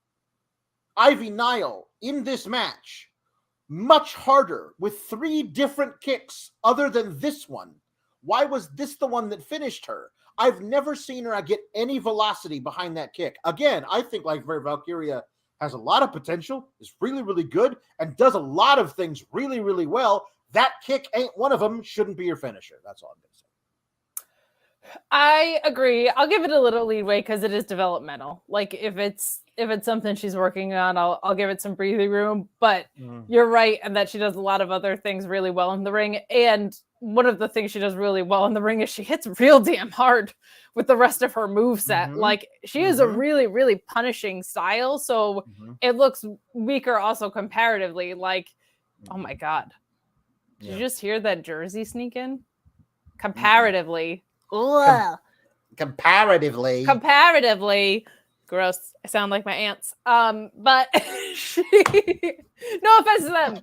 Ivy Nile in this match much harder with 3 different kicks other than this one. Why was this the one that finished her? I've never seen her get any velocity behind that kick. Again, I think Valkyria has a lot of potential, is really, really good, and does a lot of things really, really well. That kick ain't one of them. Shouldn't be your finisher. That's all I'm going to say. I agree. I'll give it a little leeway because it is developmental. If it's something she's working on, I'll give it some breathing room. But you're right, and that she does a lot of other things really well in the ring. And one of the things she does really well in the ring is she hits real damn hard with the rest of her moveset. She is a really, really punishing style. So it looks weaker also comparatively. Oh my God. Did you just hear that jersey sneak in? Comparatively. Ugh. Comparatively. Gross. I sound like my aunts. But no offense to them.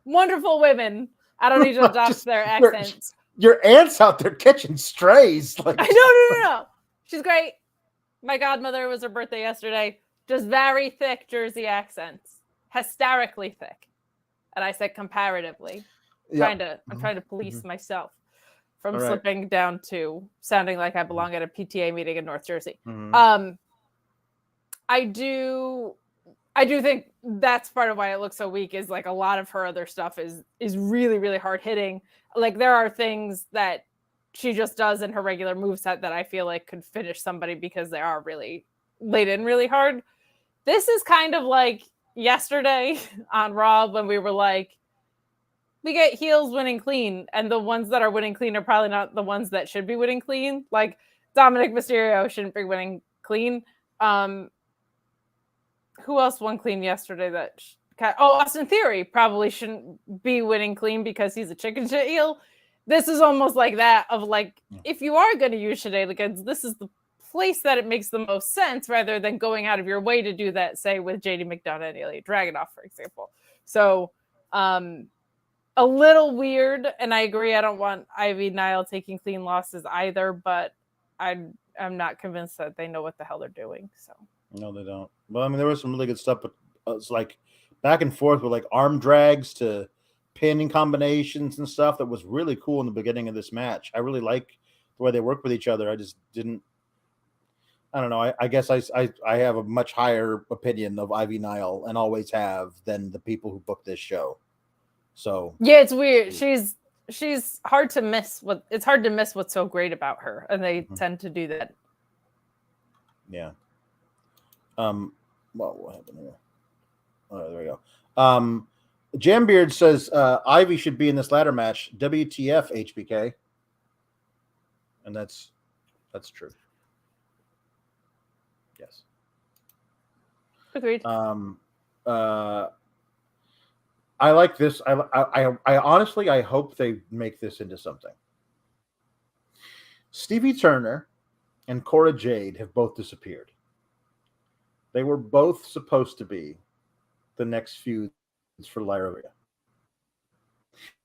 Wonderful women. I don't need to adopt their accents. Your aunt's out there catching strays. Like, No. She's great. My godmother was her birthday yesterday. Just very thick Jersey accents. Hysterically thick. And I said comparatively. I'm trying to police myself from slipping down to sounding like I belong at a PTA meeting in North Jersey. I do think that's part of why it looks so weak, is like a lot of her other stuff is really, really hard hitting. Like there are things that she just does in her regular moveset that I feel like could finish somebody because they are really laid in really hard. This is kind of like yesterday on Raw when we were like, we get heels winning clean, and the ones that are winning clean are probably not the ones that should be winning clean. Like Dominic Mysterio shouldn't be winning clean. Who else won clean yesterday? Austin Theory probably shouldn't be winning clean because he's a chicken shit heel. This is almost like that of like, if you are going to use shenanigans, this is the place that it makes the most sense rather than going out of your way to do that, say with JD McDonagh and Ilja Dragunov, for example. So a little weird, and I agree, I don't want Ivy Nile taking clean losses either, but I'm not convinced that they know what the hell they're doing. So no, they don't. Well, I mean, there was some really good stuff, but it's like back and forth with like arm drags to pinning combinations and stuff that was really cool in the beginning of this match. I really like the way they work with each other. I just didn't. I don't know. I guess I have a much higher opinion of Ivy Nile and always have than the people who booked this show. So yeah, it's weird. She's hard to miss. It's hard to miss what's so great about her, and they tend to do that. Yeah. Well, what happened here? Oh, there we go. Jambeard says Ivy should be in this ladder match. WTF, HBK. And that's true. Yes. Agreed. I like this. I honestly, I hope they make this into something. Stevie Turner and Cora Jade have both disappeared. They were both supposed to be the next feuds for Lyra.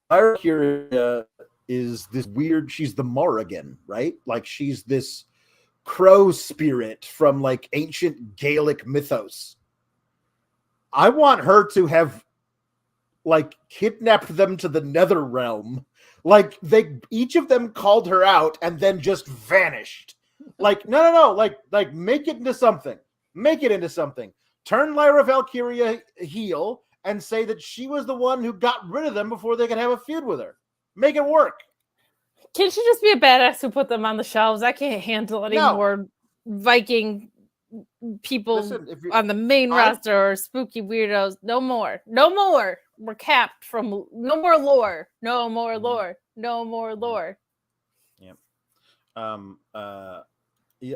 Lyra is this weird, she's the Morrigan, right? Like she's this crow spirit from like ancient Gaelic mythos. I want her to have like kidnapped them to the nether realm. Like each of them called her out and then just vanished. Like, no. Like make it into something. Make it into something. Turn Lyra Valkyria heel and say that she was the one who got rid of them before they could have a feud with her. Make it work. Can she just be a badass who put them on the shelves? I can't handle any more Viking people on the main roster or spooky weirdos. No more. We're capped from no more lore. No more lore. No more lore. Yep.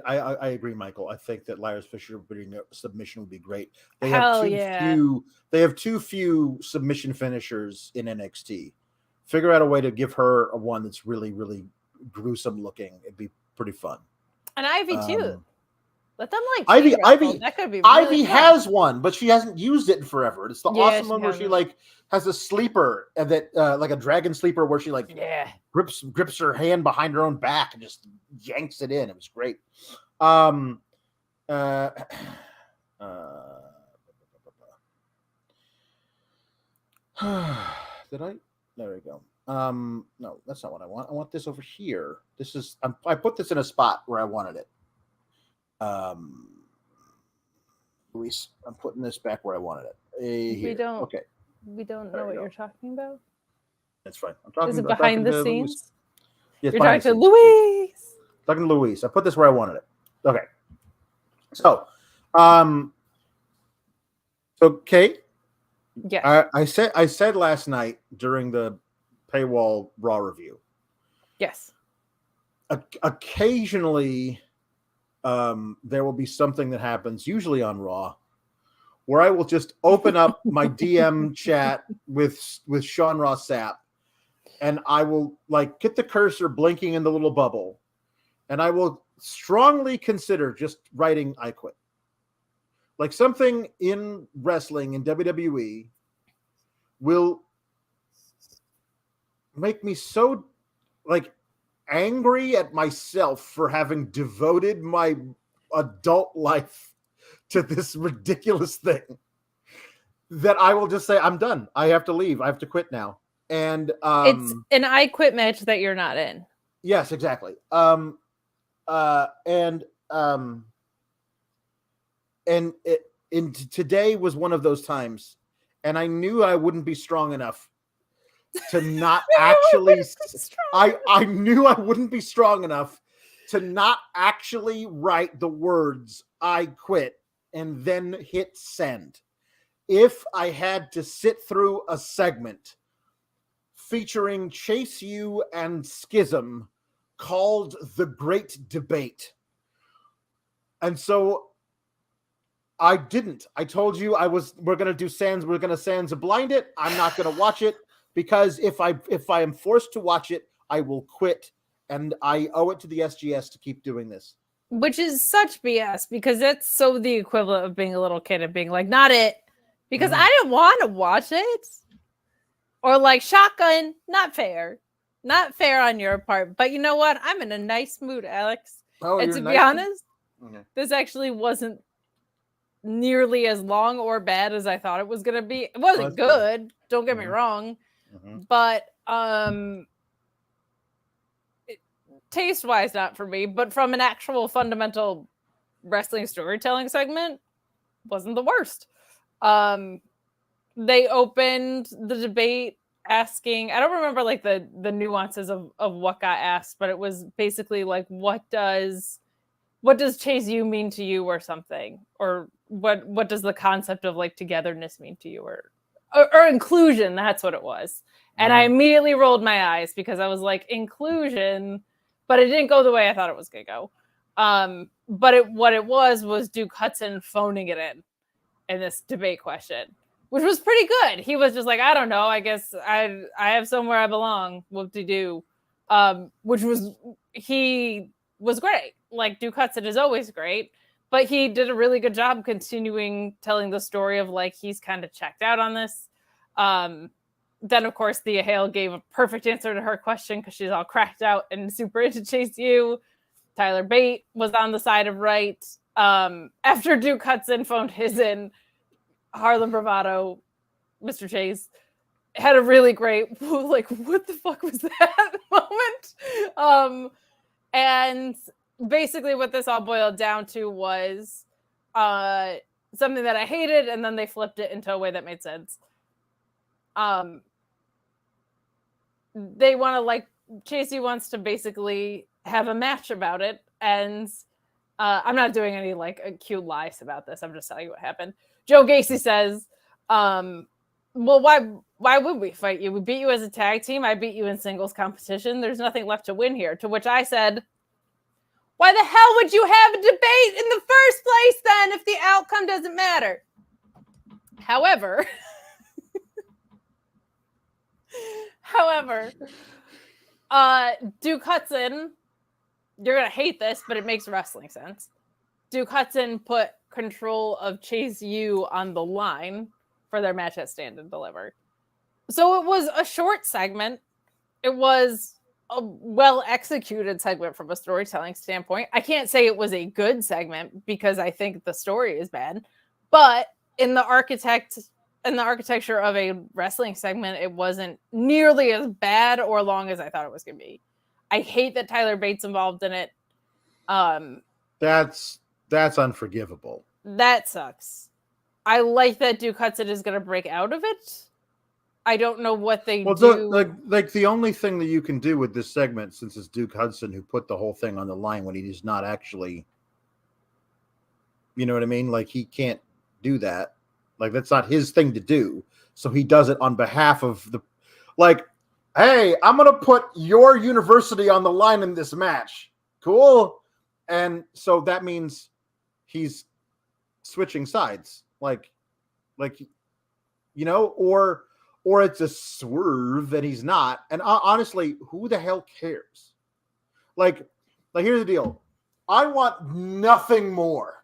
I agree, Michael. I think that Lyra's Fisher submission would be great. They have too few submission finishers in NXT. Figure out a way to give her a one that's really, really gruesome looking. It'd be pretty fun. And Ivy too. Let them like Ivy. That could be. Ivy has one, but she hasn't used it in forever. It's the awesome one where she like has a sleeper that like a dragon sleeper where she like grips her hand behind her own back and just yanks it in. It was great. Did I? There we go. No, that's not what I want. I want this over here. This is I put this in a spot where I wanted it. Luis, I'm putting this back where I wanted it. We don't know what you're talking about. That's fine. I'm talking. Is it behind the scenes? Yes, you're talking to Luis. Talking to Luis. I put this where I wanted it. Okay. So, Kate. Yeah. I said last night during the paywall Raw review. Yes. Occasionally, there will be something that happens, usually on Raw, where I will just open up my DM chat with Sean Ross Sapp and I will like get the cursor blinking in the little bubble, and I will strongly consider just writing "I quit." Like something in wrestling in WWE will make me so like angry at myself for having devoted my adult life to this ridiculous thing that I will just say, I'm done. I have to leave. I have to quit now. And it's an I quit match that you're not in. Yes, exactly. Today was one of those times, and I knew I wouldn't be strong enough to not actually. I knew I wouldn't be strong enough to not actually write the words "I quit" and then hit send. If I had to sit through a segment featuring Chase U and Schism called The Great Debate. And so I didn't. I told you we're going to do Sans. We're going to Sans blind it. I'm not going to watch it because if I am forced to watch it, I will quit. And I owe it to the SGS to keep doing this. Which is such BS because that's so the equivalent of being a little kid and being like, not it. Because I didn't want to watch it. Or like shotgun, not fair. Not fair on your part. But you know what? I'm in a nice mood, Alex. And to be honest, this actually wasn't nearly as long or bad as I thought it was going to be. It wasn't good. Don't get me wrong. But taste-wise, not for me. But from an actual fundamental wrestling storytelling segment, wasn't the worst. They opened the debate asking, I don't remember like the nuances of what got asked, but it was basically like, what does Chase U mean to you or something? Or what does the concept of like togetherness mean to you or inclusion? That's what it was. And I immediately rolled my eyes because I was like, inclusion, but it didn't go the way I thought it was going to go. But what it was Duke Hudson phoning it in this debate question, which was pretty good. He was just like, I don't know. I guess I have somewhere I belong. Whoop-de-doo. He was great. Like Duke Hudson is always great, but he did a really good job continuing telling the story of like, he's kind of checked out on this. Then of course Thea Hale gave a perfect answer to her question because she's all cracked out and super into Chase U. Tyler Bate was on the side of right. After Duke Hudson phoned his in, Harlem Bravado, Mr. Chase, had a really great, like, what the fuck was that moment? And basically what this all boiled down to was something that I hated, and then they flipped it into a way that made sense. They want to, like, Chasey wants to basically have a match about it, and I'm not doing any, like, cute lies about this. I'm just telling you what happened. Joe Gacy says, well, why would we fight you? We beat you as a tag team. I beat you in singles competition. There's nothing left to win here. To which I said, why the hell would you have a debate in the first place then if the outcome doesn't matter? However, Duke Hudson, you're going to hate this, but it makes wrestling sense. Duke Hudson put control of Chase U on the line for their match at Stand and Deliver. So it was a short segment. It was a well-executed segment from a storytelling standpoint. I can't say it was a good segment because I think the story is bad, but in the architecture of a wrestling segment, it wasn't nearly as bad or long as I thought it was going to be. I hate that Tyler Bates involved in it. That's unforgivable. That sucks. I like that Duke Hudson is going to break out of it. I don't know what they do. Like the only thing that you can do with this segment, since it's Duke Hudson who put the whole thing on the line when he is not actually, you know what I mean? Like he can't do that. Like that's not his thing to do. So he does it on behalf of the, like, hey, I'm going to put your university on the line in this match. Cool. And so that means he's switching sides, like, you know, or or it's a swerve and he's not. And honestly, who the hell cares? Like here's the deal. I want nothing more.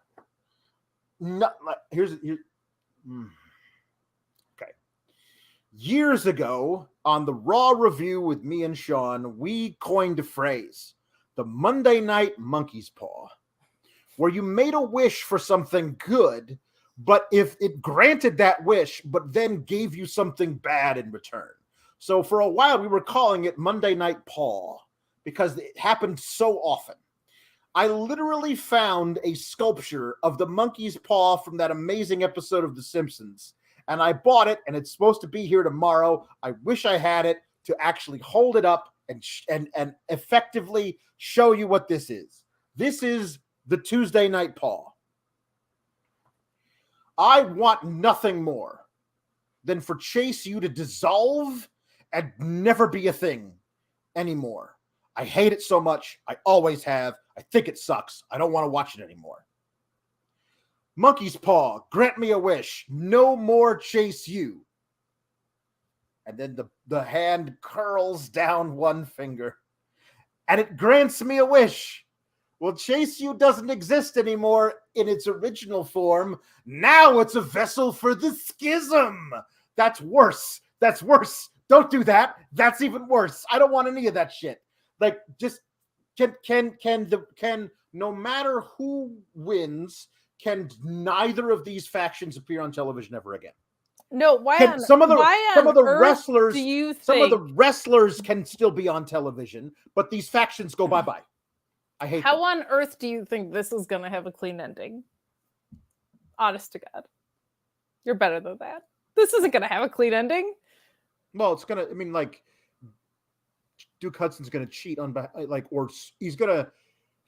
Okay. Years ago, on the Raw review with me and Sean, we coined a phrase, the Monday Night Monkey's Paw, where you made a wish for something good, but if it granted that wish, but then gave you something bad in return. So for a while, we were calling it Monday Night Paw because it happened so often. I literally found a sculpture of the monkey's paw from that amazing episode of The Simpsons, and I bought it, and it's supposed to be here tomorrow. I wish I had it to actually hold it up and effectively show you what this is. This is the Tuesday Night Paw. I want nothing more than for Chase U to dissolve and never be a thing anymore. I hate it so much. I always have. I think it sucks. I don't want to watch it anymore. Monkey's Paw, grant me a wish. No more Chase U. And then the hand curls down one finger. And it grants me a wish. Well, Chase U doesn't exist anymore in its original form. Now it's a vessel for the Schism. That's worse. That's worse. Don't do that. That's even worse. I don't want any of that shit. Like, just can no matter who wins, can neither of these factions appear on television ever again? No, Some of the wrestlers can still be on television, but these factions go bye-bye. I hate How them. on earth do you think this is going to have a clean ending? Honest to God. You're better than that. This isn't going to have a clean ending. Well, it's going to, I mean, like, Duke Hudson's going to cheat on, like, or he's going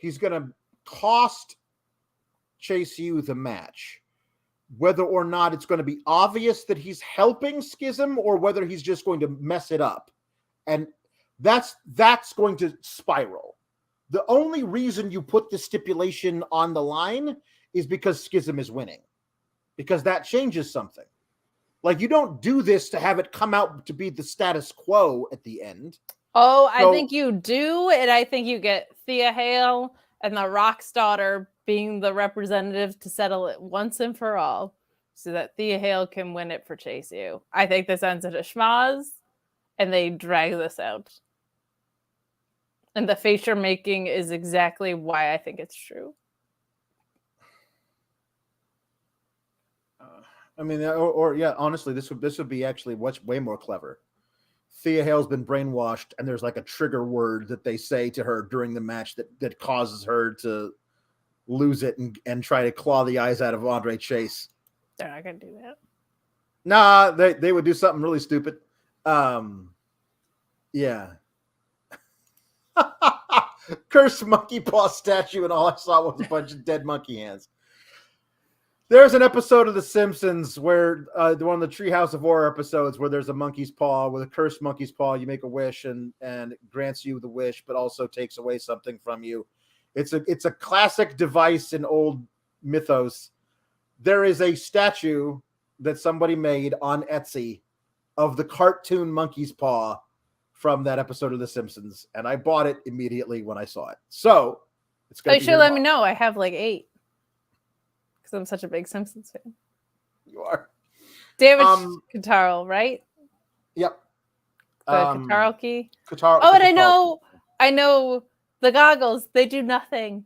to cost Chase U the match. Whether or not it's going to be obvious that he's helping Schism or whether he's just going to mess it up. And that's going to spiral. The only reason you put the stipulation on the line is because Schism is winning. Because that changes something. Like, you don't do this to have it come out to be the status quo at the end. Oh, I think you do. And I think you get Thea Hale and the Rock's daughter being the representative to settle it once and for all so that Thea Hale can win it for Chase U. I think this ends at a schmoz and they drag this out. And the face you're making is exactly why I think it's true. I mean, yeah, honestly, this would be actually way more clever. Thea Hale's been brainwashed, and there's like a trigger word that they say to her during the match that causes her to lose it and try to claw the eyes out of Andre Chase. They're not going to do that. Nah, they would do something really stupid. Yeah. Cursed monkey paw statue, and all I saw was a bunch of dead monkey hands. There's an episode of The Simpsons where one of the Treehouse of Horror episodes where there's a monkey's paw, with a cursed monkey's paw. You make a wish and it grants you the wish, but also takes away something from you. It's a classic device in old mythos. There is a statue that somebody made on Etsy of the cartoon monkey's paw from that episode of The Simpsons, and I bought it immediately when I saw it. So it's going to be. You should let me know. I have like 8 because I'm such a big Simpsons fan. You are. David Catarl, right? Yep. The Catarl key. Catarl. Oh, and I know the goggles. They do nothing.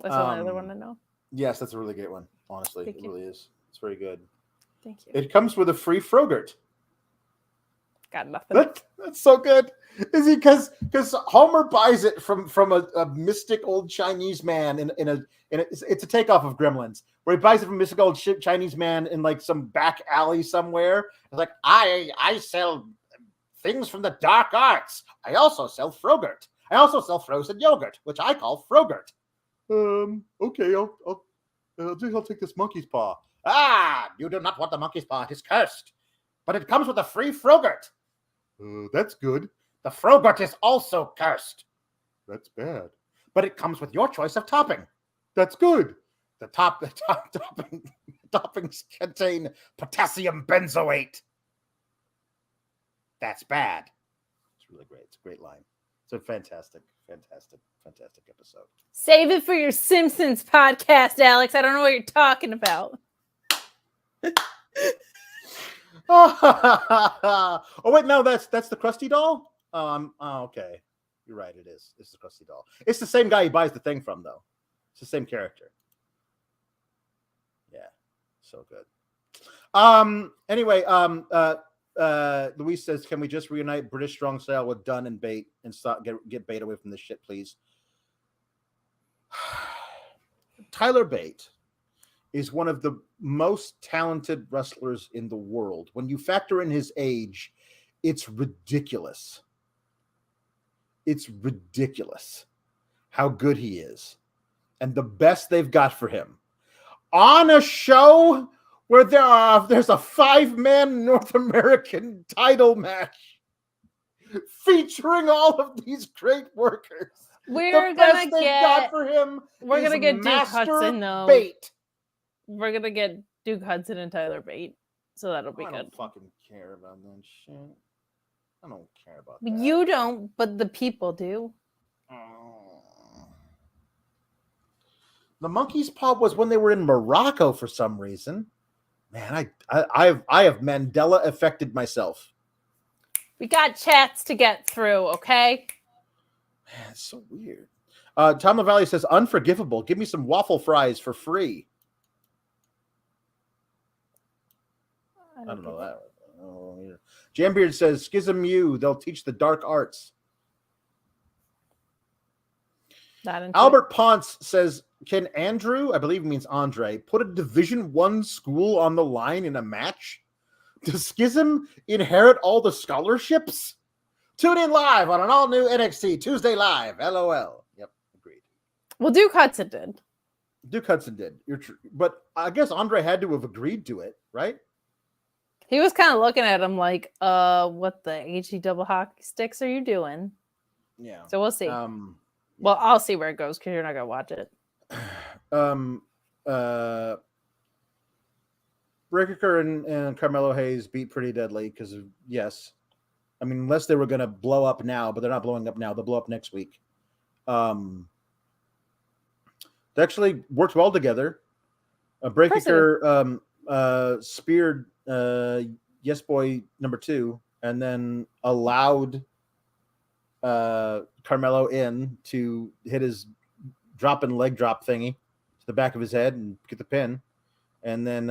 That's another one to know. Yes, that's a really great one. Honestly, it really is. It's very good. Thank you. It comes with a free Frogurt. Got nothing. That's so good. Is he because Homer buys it from a mystic old Chinese man in a it's a takeoff of Gremlins, where he buys it from a mystic old Chinese man in like some back alley somewhere. It's like, I sell things from the dark arts. I also sell Frogurt. I also sell frozen yogurt, which I call Frogurt. Okay, I'll take this monkey's paw. Ah, you do not want the monkey's paw. It is cursed. But it comes with a free Frogurt. That's good. The Frogurt is also cursed. That's bad. But it comes with your choice of topping. That's good. The top toppings contain potassium benzoate. That's bad. It's really great. It's a great line. It's a fantastic episode. Save it for your Simpsons podcast, Alex. I don't know what you're talking about. Oh wait, no, that's the Krusty doll. Okay, you're right. It is. It's the Krusty doll. It's the same guy he buys the thing from, though. It's the same character. Yeah, so good. Anyway, Luis says, "Can we just reunite British strong style with Dunn and Bate and stop get Bate away from this shit, please?" Tyler Bate is one of the most talented wrestlers in the world. When you factor in his age, it's ridiculous. It's ridiculous how good he is. And the best they've got for him on a show where there's a 5-man North American title match featuring all of these great workers. We're gonna get Duke Hudson though. Bate. We're gonna get Duke Hudson and Tyler Bate, so that'll be good. I don't fucking care about that shit. I don't care about that. You don't, but the people do. The monkey's paw was when they were in Morocco for some reason. Man, I have Mandela affected myself. We got chats to get through, okay? Man, it's so weird. Tom LaValle says, "Unforgivable. Give me some waffle fries for free." I don't know that. Oh, Jambeard says, "Schism you. They'll teach the dark arts." Albert Ponce says, "Can Andrew, I believe it means Andre, put a Division I school on the line in a match? Does Schism inherit all the scholarships? Tune in live on an all-new NXT Tuesday Live. LOL." Yep, agreed. Well, Duke Hudson did. You're true, but I guess Andre had to have agreed to it, right? He was kind of looking at him like, what the HE double hockey sticks are you doing? Yeah. So we'll see. Well, I'll see where it goes because you're not gonna watch it. Breaker and Carmelo Hayes beat Pretty Deadly because yes. I mean, unless they were gonna blow up now, but they're not blowing up now. They'll blow up next week. They actually worked well together. Breaker speared Yes Boy number 2 and then allowed Carmelo in to hit his leg drop thingy to the back of his head and get the pin. And then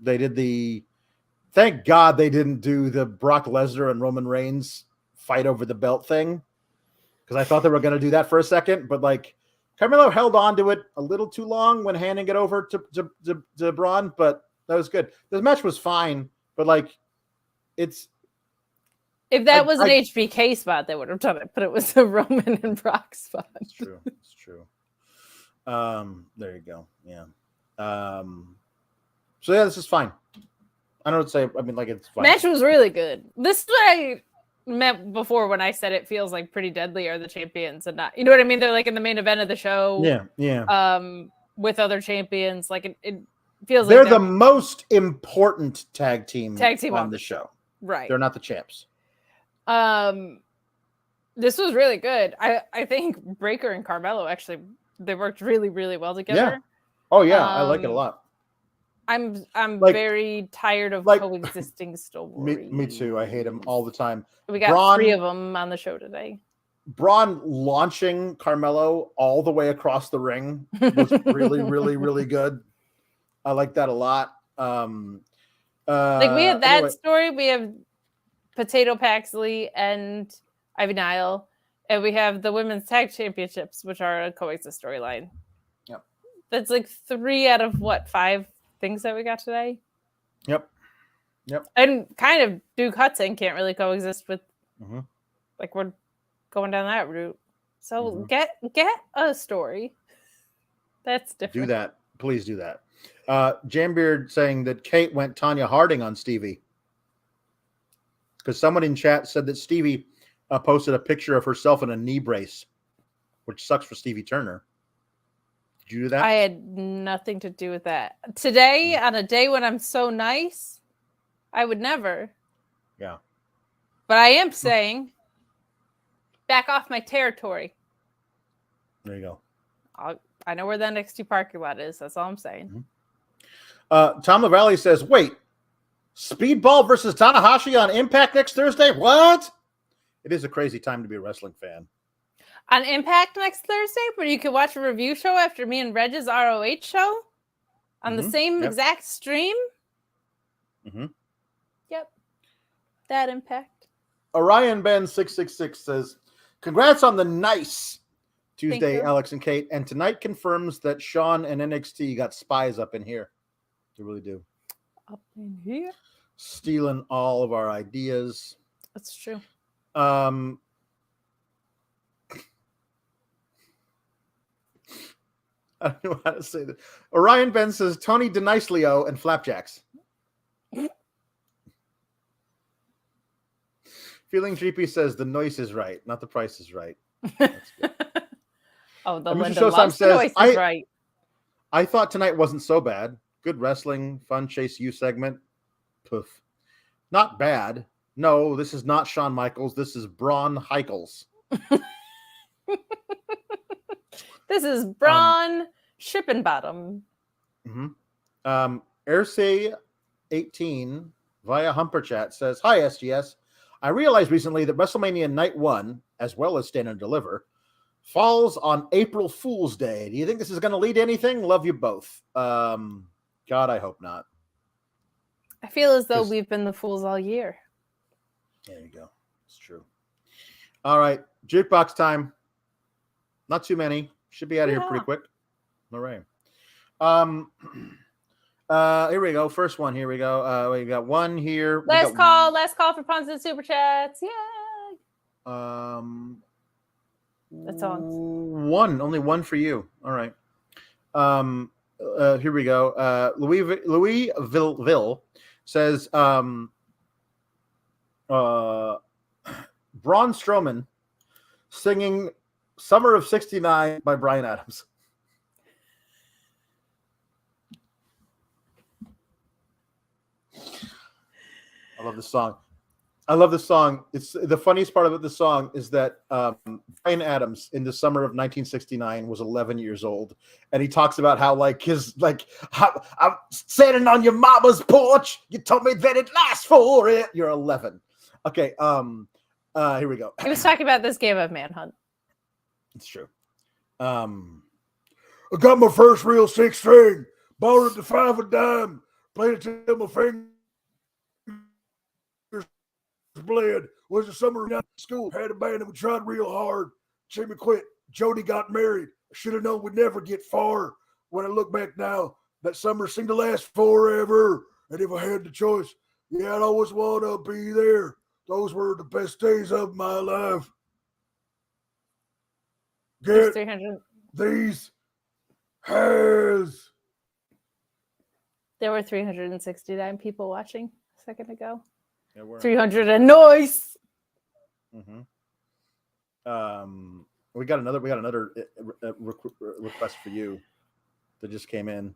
they did thank God they didn't do the Brock Lesnar and Roman Reigns fight over the belt thing, because I thought they were going to do that for a second, but like Carmelo held on to it a little too long when handing it over to Braun, but that was good. The match was fine, but like if that was an HBK spot, they would have done it, but it was a Roman and Brock spot. It's true. It's true. There you go. Yeah. So yeah, this is fine. I don't say. I mean, like it's fine. Match was really good. This is what I meant before when I said it feels like Pretty Deadly are the champions and not. You know what I mean? They're like in the main event of the show. Yeah. Yeah. With other champions, like it feels they're like the most important tag team on the show. Right. They're not the champs. This was really good. I think Breaker and Carmelo actually they worked really, really well together. Yeah. Oh yeah, I like it a lot. I'm like, very tired of coexisting stories. Me too. I hate them all the time. We got 3 of them on the show today. Braun launching Carmelo all the way across the ring was really, really, really good. I like that a lot. Like we have that story. We have Potato Paxley and Ivy Nile, and we have the women's tag championships, which are a coexist storyline. Yep. That's like 3 out of 5 things that we got today. Yep. And kind of Duke Hudson can't really coexist with, like we're going down that route. So get a story. That's different. Do that. Please do that. Jambeard saying that Kate went Tanya Harding on Stevie. Because someone in chat said that Stevie posted a picture of herself in a knee brace, which sucks for Stevie Turner. Did you do that? I had nothing to do with that. Today, on a day when I'm so nice, I would never. Yeah. But I am saying, back off my territory. There you go. I know where the NXT parking lot is. That's all I'm saying. Tom LaValle says, wait, Speedball versus Tanahashi on Impact next Thursday? What? It is a crazy time to be a wrestling fan. On Impact next Thursday, where you can watch a review show after me and Reg's ROH show on the same exact stream? Mm-hmm. Yep. That Impact. Orion Ben 666 says, congrats on the nice Tuesday, Alex and Kate. And tonight confirms that Sean and NXT got spies up in here. They really do. Up in here? Stealing all of our ideas. That's true. I don't know how to say that. Orion Ben says Tony DeNicelio and Flapjacks. Feeling GP says the noise is right, not the price is right. That's good. Oh, the Mr. Linda Showtime loves says, the noise is right. I thought tonight wasn't so bad. Good wrestling, fun Chase U segment. Poof. Not bad. No, this is not Shawn Michaels. This is Braun Heichels. This is Braun Shippenbottom. Ersay 18 via Humper Chat says, hi, SGS. I realized recently that WrestleMania Night 1, as well as Stand and Deliver, falls on April Fool's Day. Do you think this is going to lead to anything? Love you both. God, I hope not. I feel as though we've been the fools all year. There you go. It's true. All right. Jukebox time. Not too many. Should be out of here pretty quick. All right. Here we go. First one. Here we go. We got one here. Last call for puns and super chats. Yay. That's on. Only one for you. All right. Here we go. Louis Ville says, Braun Strowman singing Summer of 69 by Bryan Adams. I love this song. It's the funniest part about the song is that Bryan Adams in the summer of 1969 was 11 years old, and he talks about how I'm standing on your mama's porch. You told me that it lasts for it. You're 11. Okay. Here we go. He was talking about this game of Manhunt. It's true. I got my first real 6-string. Bought it to 5 a dime. Played it till my fingers bled. Was the summer of school. Had a band and we tried real hard. Jimmy quit. Jody got married. I should have known we'd never get far. When I look back now, that summer seemed to last forever. And if I had the choice, yeah, I'd always want to be there. Those were the best days of my life. Get these hairs. There were 369 people watching a second ago. 300 and noise. We got another request for you that just came in.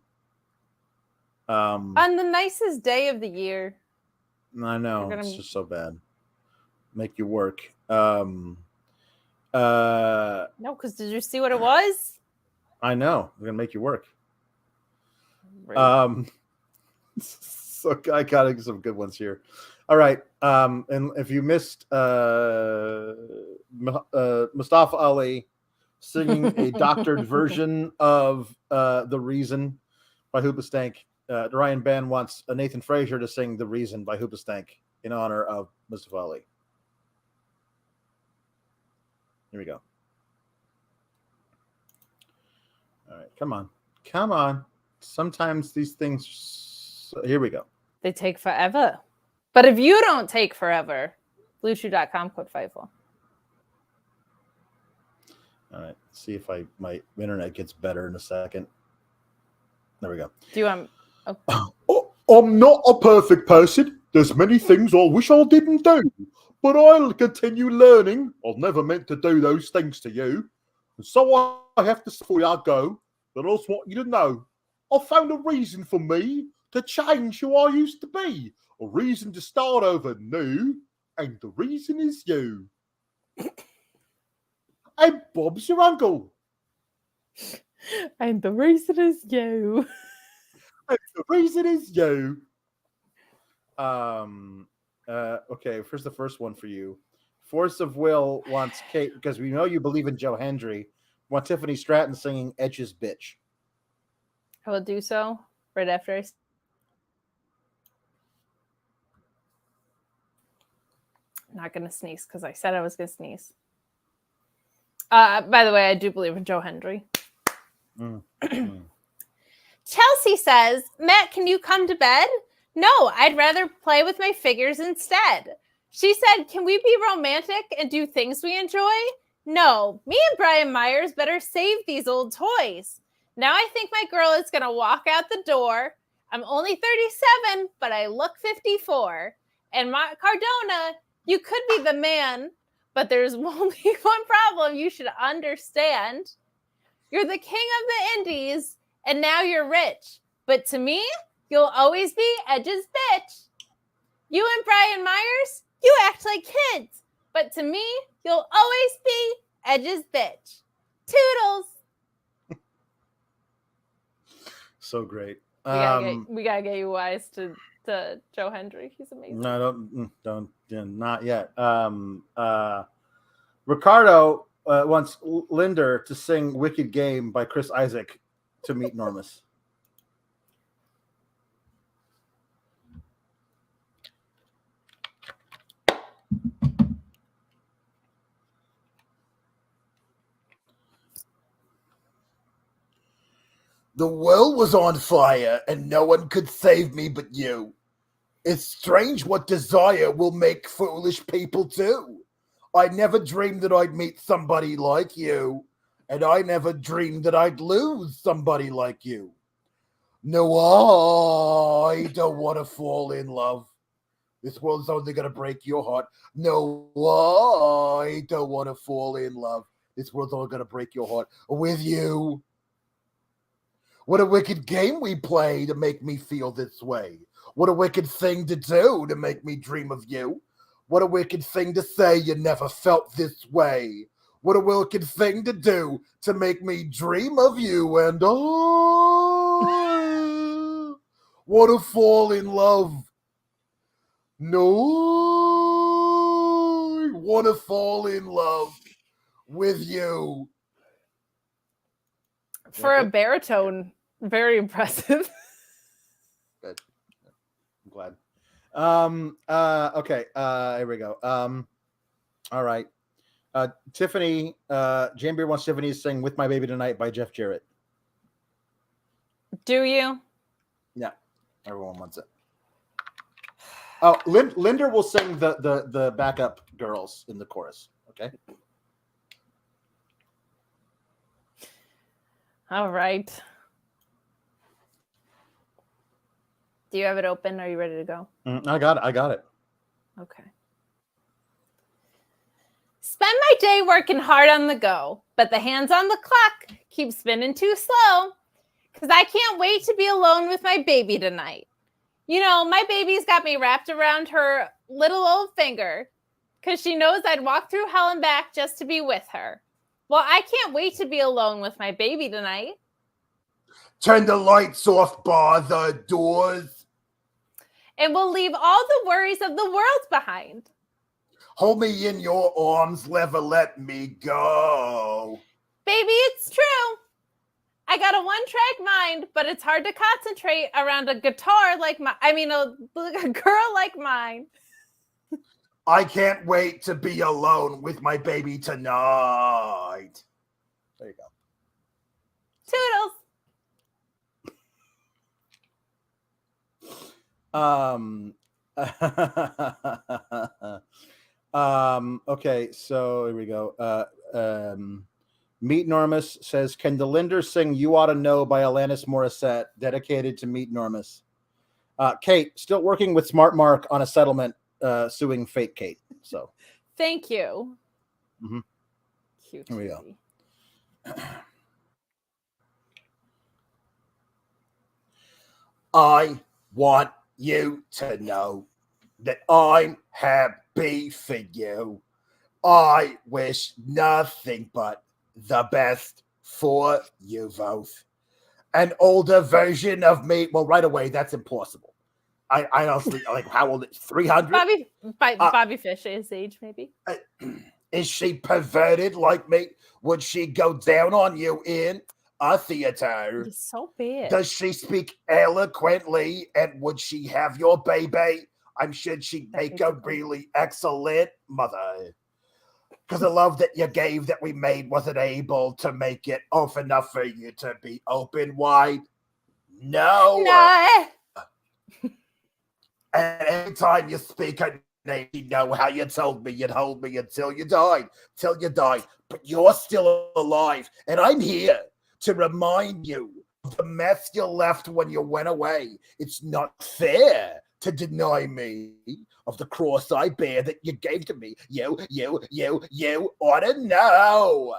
On the nicest day of the year. I know it's just so bad. Make you work. No, because did you see what it was? I know. We're gonna make you work. Right. So I got some good ones here. All right. And if you missed Mustafa Ali singing a doctored version of The Reason by Hoopastank, Ryan Ben wants Nathan Frazier to sing The Reason by Hoopastank in honor of Mustafa Ali. Here we go. All right. Come on. Sometimes these things... Here we go. They take forever. But if you don't take forever, Bluechew.com, code Fightful. All right. See if my internet gets better in a second. There we go. Do you want... Oh, I'm not a perfect person. There's many things I wish I didn't do. But I'll continue learning. I've never meant to do those things to you. And so I have to say before I go that I just want you to know I found a reason for me to change who I used to be. A reason to start over new And the reason is you. And Bob's your uncle. And the reason is you. And the reason is you. Okay, here's the first one for you. Force of Will wants Kate, because we know you believe in Joe Hendry, want Tiffany Stratton singing Edge's Bitch. I will do so right after I. Not going to sneeze because I said I was going to sneeze. By the way, I do believe in Joe Hendry. Chelsea says, Matt, can you come to bed? No, I'd rather play with my figures instead. She said, can we be romantic and do things we enjoy? No, me and Brian Myers better save these old toys. Now I think my girl is going to walk out the door. I'm only 37, but I look 54. And Cardona, you could be the man, but there's only one problem you should understand. You're the king of the indies, and now you're rich. But to me, you'll always be Edge's bitch. You and Brian Myers, you act like kids. But to me, you'll always be Edge's bitch. Toodles. So great. We gotta get you wise to Joe Hendry. He's amazing. No, don't, not yet. Ricardo wants Linder to sing "Wicked Game" by Chris Isaac to meet Normus. The world was on fire, and no one could save me but you. It's strange what desire will make foolish people do. I never dreamed that I'd meet somebody like you, and I never dreamed that I'd lose somebody like you. No, I don't want to fall in love. This world's only going to break your heart. No, I don't want to fall in love. This world's only going to break your heart with you. What a wicked game we play to make me feel this way. What a wicked thing to do to make me dream of you. What a wicked thing to say you never felt this way. What a wicked thing to do to make me dream of you. And I want to fall in love. No, I want to fall in love with you. For a baritone, very impressive. Good. I'm glad. Okay. Here we go. All right. Tiffany, Jambeer wants Tiffany to sing "With My Baby Tonight" by Jeff Jarrett. Do you? Yeah. Everyone wants it. Oh, Linder will sing the backup girls in the chorus. Okay. All right. Do you have it open? Are you ready to go? I got it. Okay. Spend my day working hard on the go, but the hands on the clock keep spinning too slow because I can't wait to be alone with my baby tonight. You know, my baby's got me wrapped around her little old finger because she knows I'd walk through hell and back just to be with her. Well, I can't wait to be alone with my baby tonight. Turn the lights off, bar the doors. And we'll leave all the worries of the world behind. Hold me in your arms, never let me go. Baby, it's true. I got a one-track mind, but it's hard to concentrate around a guitar like a girl like mine. I can't wait to be alone with my baby tonight. There you go. Toodles. Okay, so here we go. Meet Normus says, can the Linder sing "You Ought to Know" by Alanis Morissette, dedicated to Meet Normus? Kate, still working with Smart Mark on a settlement suing Fake Kate. So thank you. Mm-hmm. Cute. Here we go. I want you to know that I'm happy be for you. I wish nothing but the best for you both. An older version of me. Well, right away, that's impossible. I honestly, like, how old is 300? Bobby Fish, his age, maybe. Is she perverted like me? Would she go down on you in a theater? He's so bad. Does she speak eloquently? And would she have your baby? I'm sure she'd make a really excellent mother. Because the love that you gave that we made wasn't able to make it off enough for you to be open wide. No. And every time you speak her name, you know how you told me you'd hold me until you died. Till you died. But you're still alive. And I'm here to remind you of the mess you left when you went away. It's not fair to deny me of the cross I bear that you gave to me. You ought to know.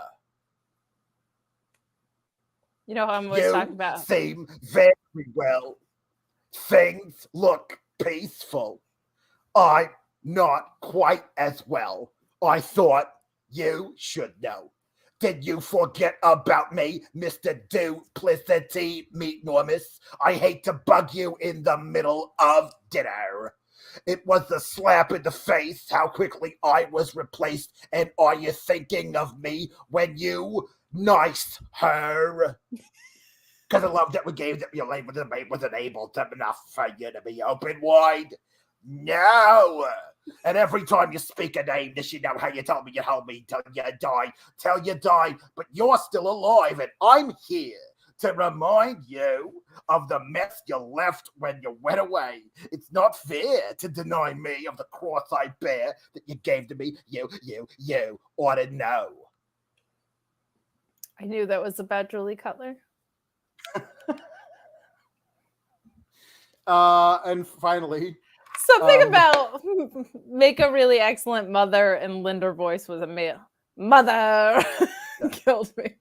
You know how I'm always talking about. Seem very well. Things look peaceful. I'm not quite as well. I thought you should know. Did you forget about me, Mr. Duplicity Meatnormous? I hate to bug you in the middle of dinner. It was the slap in the face how quickly I was replaced. And are you thinking of me when you nice her? Because the love that we gave that your life wasn't able to enough for you to be open wide. No. And every time you speak a name, does she know how you told me you hold me till you die, but you're still alive, and I'm here to remind you of the mess you left when you went away. It's not fair to deny me of the cross I bear that you gave to me. You ought to know. I knew that was about Julie Cutler. And finally, something about make a really excellent mother, and Linda voice was a male. Mother killed me.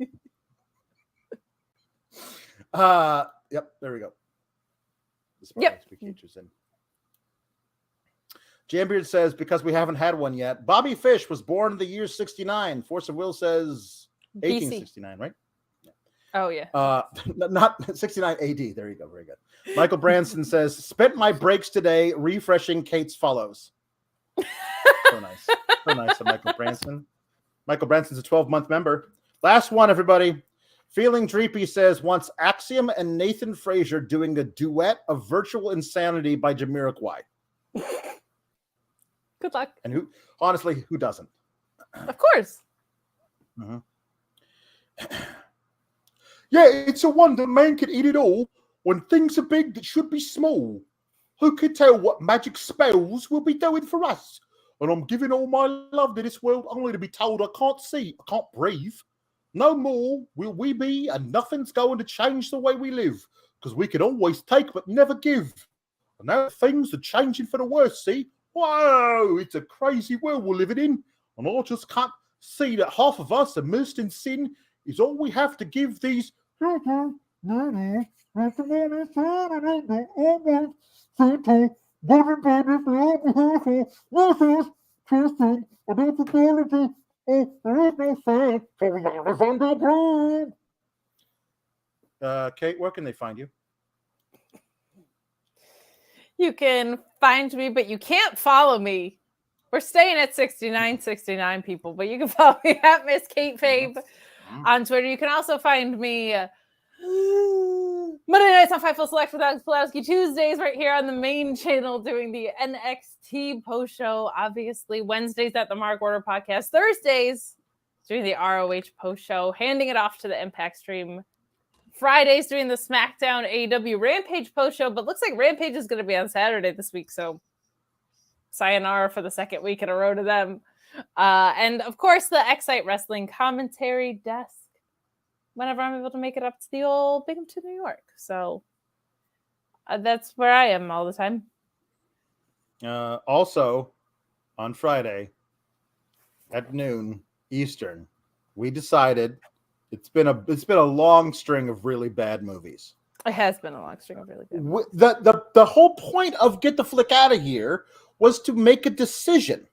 Yep, there we go. Yep. Jambeard says, because we haven't had one yet. Bobby Fish was born in the year 69. Force of Will says 1869, right? Oh, yeah. Not 69 AD. There you go. Very good. Michael Branson says, spent my breaks today refreshing Kate's follows. So nice. So nice of Michael Branson. Michael Branson's a 12-month member. Last one, everybody. Feeling Dreepy says, wants Axiom and Nathan Frazier doing a duet of Virtual Insanity by Jamiroquai. Good luck. And who doesn't? Of course. Mm-hmm. Yeah, it's a wonder man can eat it all when things are big that should be small. Who could tell what magic spells will be doing for us? And I'm giving all my love to this world only to be told I can't see, I can't breathe. No more will we be, and nothing's going to change the way we live, because we can always take but never give. And now things are changing for the worse, see? Whoa, it's a crazy world we're living in, and I just can't see that half of us immersed in sin is all we have to give these. Kate, where can they find you? You can find me, but you can't follow me. We're staying at 6969 people, but you can follow me at Miss Kate Fabe on Twitter. You can also find me Monday nights on Fightful Select with Alex Pulowski, Tuesdays right here on the main channel doing the NXT post show. Obviously, Wednesdays at the Mark Order podcast, Thursdays doing the ROH post show, handing it off to the Impact stream. Fridays doing the SmackDown AEW Rampage post show, but looks like Rampage is going to be on Saturday this week, so sayonara for the second week in a row to them. And of course, the Excite Wrestling commentary desk whenever I'm able to make it up to the old Binghamton, New York. So that's where I am all the time. Also, on Friday at noon Eastern, we decided it's been a long string of really bad movies. It has been a long string of really bad movies. The whole point of Get the Flick Out of Here was to make a decision.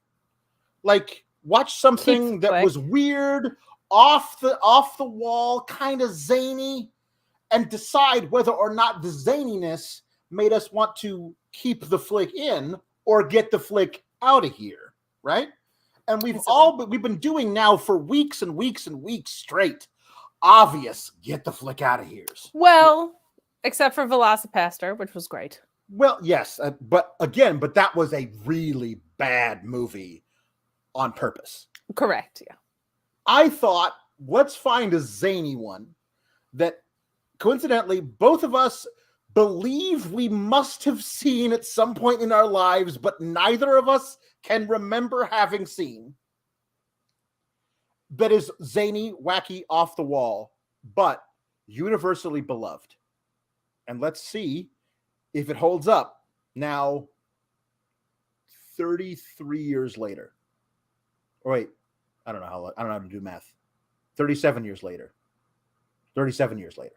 Like, watch something Keep that quick. was weird, off the wall, kind of zany, and decide whether or not the zaniness made us want to keep the flick in or get the flick out of here, right? And we've been doing now for weeks and weeks and weeks straight. Obvious, get the flick out of here. Well, except for Velocipaster, which was great. Well, yes, but that was a really bad movie on purpose. Correct, yeah. I thought, let's find a zany one that coincidentally both of us believe we must have seen at some point in our lives, but neither of us can remember having seen. That is zany, wacky, off the wall, but universally beloved. And let's see if it holds up now 33 years later. Or wait, I don't know how to do math. 37 years later. 37 years later.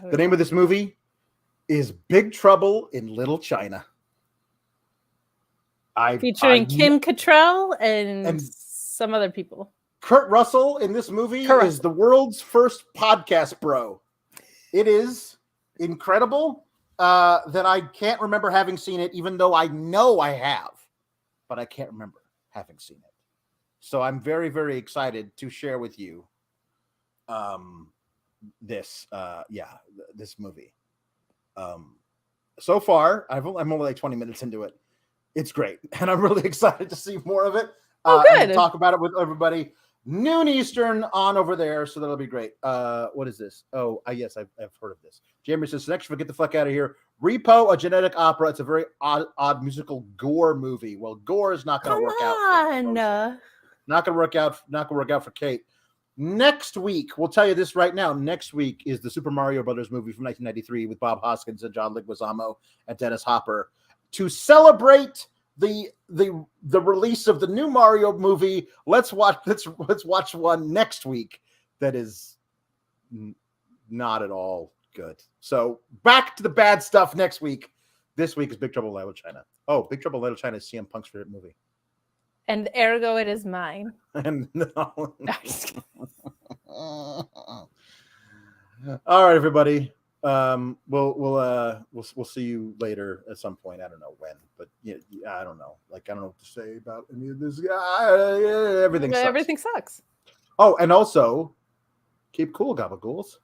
The name of this movie is Big Trouble in Little China. Featuring Kim Cattrall and some other people. Kurt Russell in this movie is the world's first podcast bro. It is incredible that I can't remember having seen it, even though I know I have, but I can't remember having seen it. So I'm very, very excited to share with you this movie. So far, I'm only like 20 minutes into it. It's great, and I'm really excited to see more of it. Good. And to talk about it with everybody. Noon Eastern on over there, so that'll be great. What is this? Oh, yes, I've heard of this. Jamie says, next, get the fuck out of here. Repo, a genetic opera. It's a very odd musical gore movie. Well, gore is not going to work out. Not going to work out for Kate. Next week, we'll tell you this right now. Next week is the Super Mario Brothers movie from 1993 with Bob Hoskins and John Leguizamo and Dennis Hopper. To celebrate the release of the new Mario movie, let's watch one next week that is not at all good. So back to the bad stuff next week. This week is Big Trouble in Little China. Oh, Big Trouble in Little China is CM Punk's favorite movie. And ergo it is mine. And no. All right, everybody. We'll see you later at some point. I don't know when, but yeah, I don't know. Like, I don't know what to say about any of this. Everything sucks. Everything sucks. Oh, and also keep cool, gabagools.